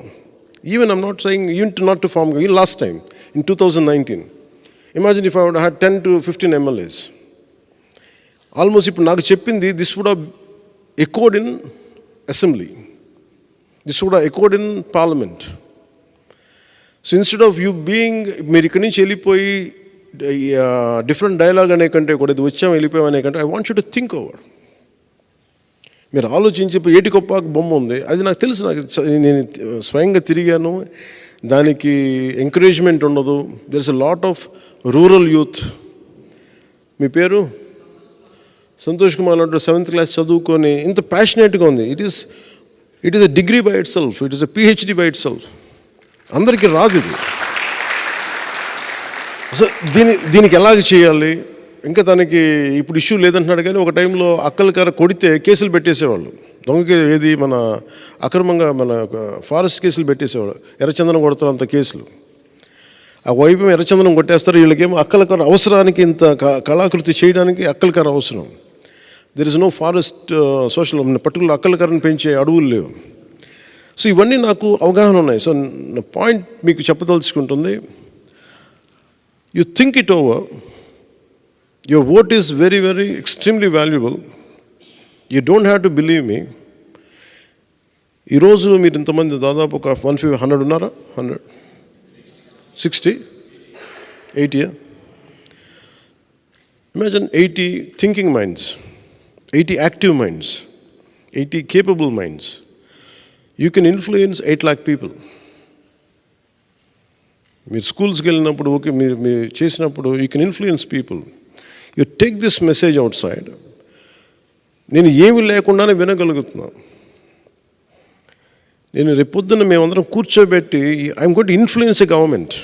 Even I'm not saying even not to form, even last time in 2019. Imagine if I would have had 10 to 15 MLAs. Almost ఇప్పుడు నాకు చెప్పింది this would have echoed in assembly. This would have echoed in parliament. So instead of you being, మీరు ఇక్కడి నుంచి వెళ్ళిపోయి డిఫరెంట్ డైలాగ్ అనే కంటే కూడా ఇది వచ్చాము వెళ్ళిపోయాం అనే కంటే I want you to think over. మీరు ఆలోచించి ఇప్పుడు ఏటికొప్పాక బొమ్మ ఉంది, అది నాకు తెలుసు, నాకు నేను స్వయంగా తిరిగాను, దానికి ఎంకరేజ్మెంట్ ఉండదు. There is a lot of rural youth. మీ పేరు సంతోష్ కుమార్ అంటూ 7th క్లాస్ చదువుకొని ఇంత ప్యాషనేట్గా ఉంది. It is a degree by it self, it is a PhD by it self. అందరికీ రాదు ఇది. సో దీనికి ఎలాగ చేయాలి? ఇంకా తనకి ఇప్పుడు ఇష్యూ లేదంటున్నాడు, కానీ ఒక టైంలో అక్కల కర్ర కొడితే కేసులు పెట్టేసేవాళ్ళు. దొంగకి ఏది మన అక్రమంగా మన ఫారెస్ట్ కేసులు పెట్టేసేవాళ్ళు. ఎర్రచందనం కొడతారు అంత కేసులు. ఆ వైపు ఎర్రచందనం కొట్టేస్తారు, వీళ్ళకేమో అక్కల కర్ర అవసరానికి ఇంత కళాకృతి చేయడానికి అక్కల కర్ర అవసరం. There is no forest social particular అక్కల కర్రను పెంచే అడవులు లేవు. సో ఇవన్నీ నాకు అవగాహన ఉన్నాయి. సో నా పాయింట్ మీకు చెప్పదలుచుకుంటుంది, you think it over. Your vote is very, very extremely valuable. You don't have to believe me. ఈరోజు మీరు ఇంతమంది దాదాపు ఒక 100 ఉన్నారా? 160, 80. Imagine 80 thinking minds, 80 active minds, 80 capable minds. You can influence 8 lakh people. మీరు స్కూల్స్కి వెళ్ళినప్పుడు ఓకే, మీరు చేసినప్పుడు you can influence people. You take this message outside. నేను ఏమి లేకుండానే వినగలుగుతున్నాను. నేను రేపొద్దున మేమందరం కూర్చోబెట్టి I'm going to influence a government.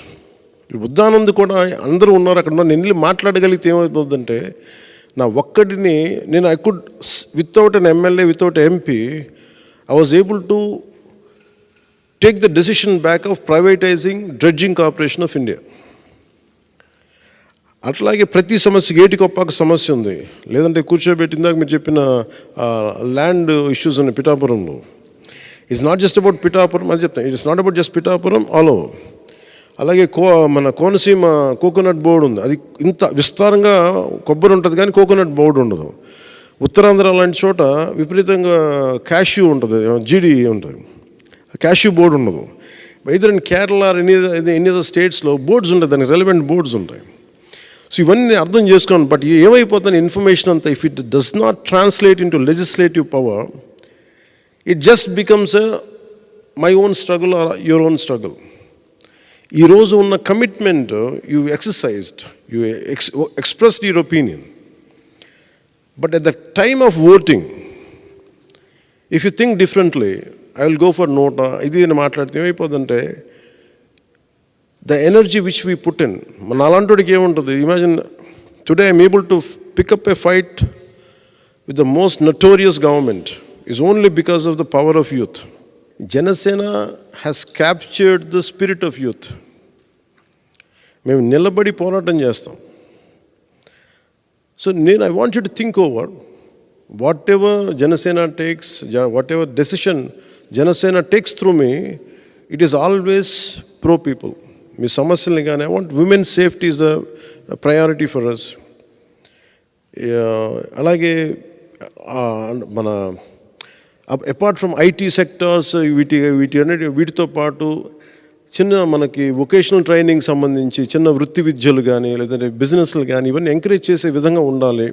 ఉద్దానంద్ కూడా అందరూ ఉన్నారు అక్కడ. నేను వెళ్ళి మాట్లాడగలిగితే ఏమైపోతుందంటే నా ఒక్కడిని నేను I could without an MLA, without MP, I was able to take the decision back of privatizing dredging corporation of India. అట్లాగే ప్రతి సమస్యకి ఏటికొప్పాక సమస్య ఉంది. లేదంటే కూర్చోబెట్టిందాక మీరు చెప్పిన ల్యాండ్ ఇష్యూస్ ఉన్నాయి పిఠాపురంలో. It's not just about Pithapuram అని చెప్తాను. It's not about just Pithapuram, all over. అలాగే మన కోనసీమ కోకోనట్ బోర్డు ఉంది. అది ఇంత విస్తారంగా కొబ్బరి ఉంటుంది కానీ కోకోనట్ బోర్డు ఉండదు. ఉత్తరాంధ్ర లాంటి చోట విపరీతంగా క్యాష్యూ ఉంటుంది, జీడి ఉంటుంది, క్యాష్యూ బోర్డు ఉండదు. Either in Kerala any other స్టేట్స్లో బోర్డ్స్ ఉంటాయి, దానికి రెలవెంట్ బోర్డ్స్ ఉంటాయి. సో ఇవన్నీ అర్థం చేసుకోండి. బట్ ఏమైపోతుంది ఇన్ఫర్మేషన్ అంతా, if it does not translate into legislative power, it just becomes my own struggle or your own struggle. ఈరోజు ఉన్న commitment you exercised, you expressed your opinion. But at the time of voting, if you think differently, I will go for NOTA ఇది నేను మాట్లాడితే ఏమైపోతుందంటే the energy which we put in, మన అలాంటికి ఏముంటుంది? Imagine today I'm able to pick up a fight with the most notorious government is only because of the power of youth. Janasena has captured the spirit of youth. మేము నిలబడి పోరాటం చేస్తాం. So I want you to think over whatever Janasena takes, whatever decision Janasena takes through me, it is always pro people. మీ సమస్యల్ని కానీ, I want women safety is the priority for us. అలాగే మన అపార్ట్ ఫ్రమ్ ఐటీ సెక్టార్స్ వీటితో పాటు చిన్న మనకి వొకేషనల్ ట్రైనింగ్ సంబంధించి చిన్న వృత్తి విద్యలు కానీ లేదంటే బిజినెస్లు కానీ ఇవన్నీ ఎంకరేజ్ చేసే విధంగా ఉండాలి.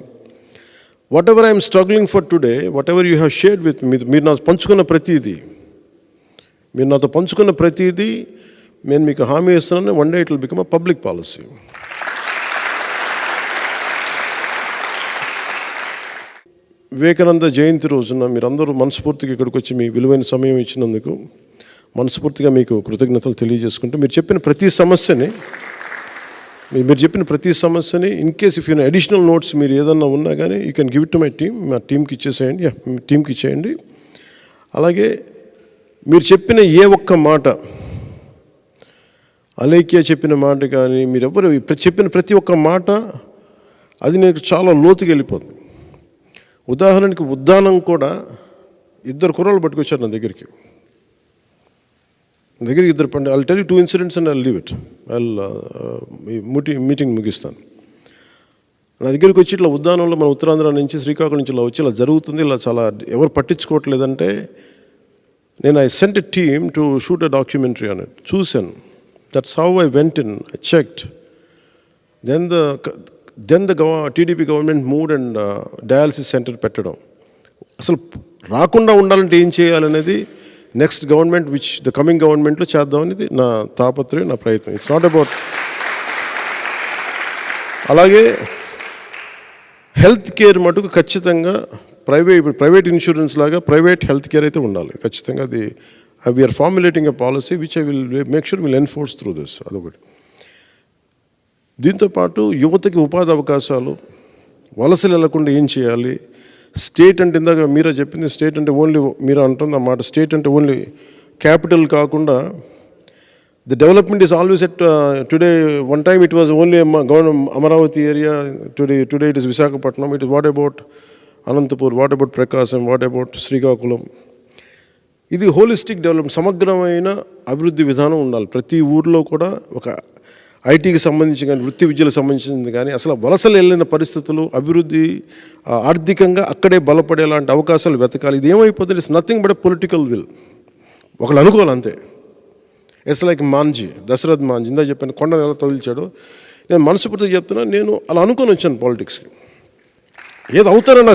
Whatever I'm struggling for today, whatever you have shared with me, మీరు నాతో పంచుకున్న ప్రతిదీ నేను మీకు హామీ ఇస్తున్నాను, one day it will become a public policy. Vivekananda జయంతి రోజున మీరందరూ మనస్ఫూర్తిగా ఇక్కడికి వచ్చి మీ విలువైన సమయం ఇచ్చినందుకు మనస్ఫూర్తిగా మీకు కృతజ్ఞతలు తెలియజేసుకుంటూ, మీరు చెప్పిన ప్రతి సమస్యని in case if you additional notes మీరు ఏదన్నా ఉన్నా కానీ you can give it to my team, మా టీంకి ఇచ్చేయండి. అలాగే మీరు చెప్పిన ఏ ఒక్క మాట, అలేఖ్య చెప్పిన మాట కానీ, మీరెవరు చెప్పిన ప్రతి ఒక్క మాట అది నాకు చాలా లోతుకి వెళ్ళిపోతుంది. ఉదాహరణకి ఉద్దానం కూడా 2 కుర్రాళ్ళు పట్టుకొచ్చారు నా దగ్గరికి ఇద్దరు పండి. I'll tell you 2 incidents and I'll leave it. Meeting ముగిస్తాను. నా దగ్గరికి వచ్చి ఇట్లా ఉద్దానంలో మన ఉత్తరాంధ్ర నుంచి శ్రీకాకుళం నుంచి ఇలా వచ్చి ఇలా జరుగుతుంది, ఇలా చాలా ఎవరు పట్టించుకోవట్లేదంటే నేను I sent a team to shoot a documentary on it. చూశాను. That's how I went in, I checked. Then the TDP government moved and dialysis centre పెట్టడం. అసలు రాకుండా ఉండాలంటే ఏం చేయాలనేది నెక్స్ట్ గవర్నమెంట్ ద కమింగ్ గవర్నమెంట్లో చేద్దామనేది నా తాపత్రయం, నా ప్రయత్నం. It's not about. అలాగే హెల్త్ కేర్ మటుకు ఖచ్చితంగా ప్రైవేట్ ఇన్సూరెన్స్ లాగా ప్రైవేట్ హెల్త్ కేర్ అయితే ఉండాలి ఖచ్చితంగా. అది we are formulating a policy which I will make sure will enforce through this. అదొకటి. దీంతోపాటు యువతకి ఉపాధి అవకాశాలు, వలసలు వెళ్లకుండా ఏం చేయాలి, స్టేట్ అంటే ఇందాక మీరే చెప్పింది, స్టేట్ అంటే ఓన్లీ మీరు అంటుంది అన్నమాట, స్టేట్ అంటే ఓన్లీ క్యాపిటల్ కాకుండా the development is always at today. One time it was only Amaravati area, today it is Visakhapatnam. It is what about Anantapur, what about Prakasam, what about Srikakulam. ఇది హోలిస్టిక్ డెవలప్మెంట్, సమగ్రమైన అభివృద్ధి విధానం ఉండాలి. ప్రతి ఊర్లో కూడా ఒక ఐటీకి సంబంధించి కానీ వృత్తి విద్యలకు సంబంధించింది కానీ అసలు వలసలు వెళ్ళిన పరిస్థితులు, అభివృద్ధి ఆర్థికంగా అక్కడే బలపడేలాంటి అవకాశాలు వెతకాలి. ఇది ఏమైపోతుంది, it's nothing but political will. ఒకళ్ళు అనుకోవాలి అంతే. ఇట్స్ లైక్ మాంజీ, దశరథ్ మాంజీ ఇందా చెప్పాను, కొండను ఎలా తొలిచాడు. నేను మనస్ఫూర్తిగా చెప్తున్నా, నేను అలా అనుకొని వచ్చాను పాలిటిక్స్కి. ఏదో అవుతానని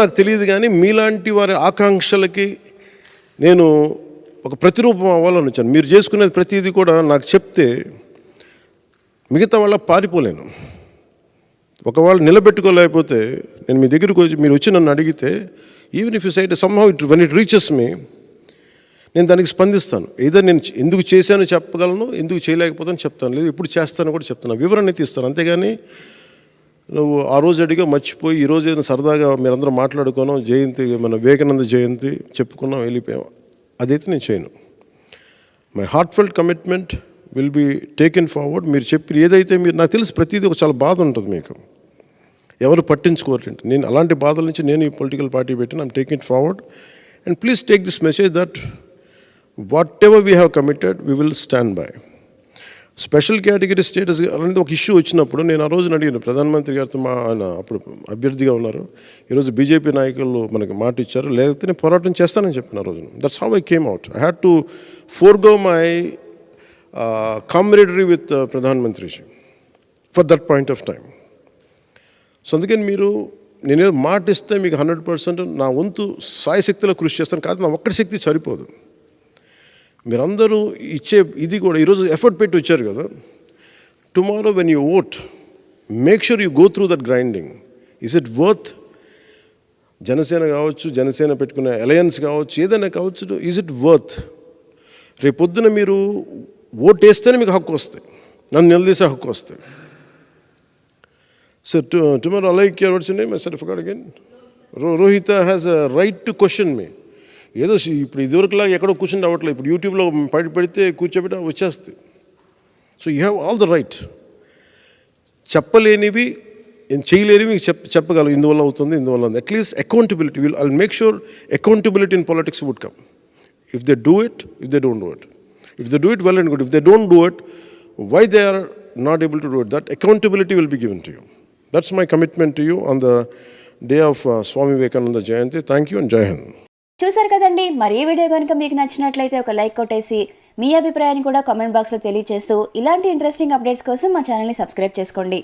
నాకు తెలియదు కానీ మీలాంటి వారి ఆకాంక్షలకి నేను ఒక ప్రతిరూపం అవ్వాలని వచ్చాను. మీరు చేసుకునేది ప్రతిదీ కూడా నాకు చెప్తే మిగతా వాళ్ళ పారిపోలేను. ఒకవేళ నిలబెట్టుకోలేకపోతే నేను మీ దగ్గరికి వచ్చి మీరు వచ్చి నన్ను అడిగితే, even if you side somehow when it reaches me, నేను దానికి స్పందిస్తాను. ఏదో నేను ఎందుకు చేశానో చెప్పగలను, ఎందుకు చేయలేకపోతాను చెప్తాను, లేదు ఎప్పుడు చేస్తానో కూడా చెప్తాను, వివరణ తీస్తాను. అంతేగాని నువ్వు ఆ రోజు అడిగా మర్చిపోయి ఈరోజు ఏదైనా సరదాగా మీరందరూ మాట్లాడుకున్నాం, జయంతి మన వివేకానంద జయంతి చెప్పుకున్నాం, వెళ్ళిపోయాం, అదైతే నేను చేయను. My heartfelt commitment will be taken forward. మీరు చెప్పి ఏదైతే మీరు నాకు తెలిసి ప్రతిదీ ఒక చాలా బాధ ఉంటుంది మీకు, ఎవరు పట్టించుకోవాలంటే. నేను అలాంటి బాధల నుంచి నేను ఈ పొలిటికల్ పార్టీ పెట్టిన, I'm taking it forward. And please take this message that what ever we have committed we will stand by. Special category status అనేది ఒక ఇష్యూ వచ్చినప్పుడు నేను ఆ రోజున అడిగాను ప్రధానమంత్రి గారితో. ఆయన అప్పుడు అభ్యర్థిగా ఉన్నారు. ఈరోజు బీజేపీ నాయకులు మనకి మాట ఇచ్చారు, లేకపోతే నేను పోరాటం చేస్తానని చెప్పిన ఆ రోజున. That's how I came out. I had to forgo my camaraderie with ప్రధానమంత్రిజీ for that point of time. So అందుకని నేనే మాట ఇస్తే మీకు 100% నా వంతు సాయశక్తిలో కృషి చేస్తాను. కాదు, నా ఒక్కటి శక్తి సరిపోదు. మీరందరూ ఇచ్చే ఇది కూడా ఈరోజు ఎఫర్ట్ పెట్టి వచ్చారు కదా. Tomorrow when you vote, make sure you go through that grinding. Is it worth? Janasena కావచ్చు, జనసేన పెట్టుకునే అలయన్స్ కావచ్చు, ఏదైనా కావచ్చు, ఈజ్ ఇట్ వర్త్? రేపొద్దున మీరు ఓట్ వేస్తేనే మీకు హక్కు వస్తాయి, నన్ను నిలదీసే హక్కు వస్తాయి. So tomorrow, I like your what's your name? I said I forgot again. Rohita has a right to question me. ఏదో ఇప్పుడు ఇదివరకులాగా ఎక్కడో కూర్చుని రావట్లేదు. ఇప్పుడు యూట్యూబ్లో పెడితే కూర్చోబెట్టి వచ్చేస్తుంది. So you have all the right. చెప్పలేనివి చేయలేనివి చెప్పగలరు, ఇందువల్ల అవుతుంది, ఇందువల్ల ఉంది. At least accountability I make sure accountability in politics would come. If they do it, if they don't do it. If they do it, well and good. If they don't do it, why they are not able to do it? That accountability will be given to you. That's my commitment to you on the day of Swami Vivekananda Jayanti. Thank you and Jai Hind. చూసారు కదండి. మరి ఈ వీడియో కనుక మీకు నచ్చినట్లయితే ఒక లైక్ కొట్టేసి మీ అభిప్రాయాన్ని కూడా కామెంట్ బాక్స్లో తెలియజేస్తూ ఇలాంటి ఇంట్రెస్టింగ్ అప్డేట్స్ కోసం మా ఛానల్ని సబ్స్క్రైబ్ చేసుకోండి.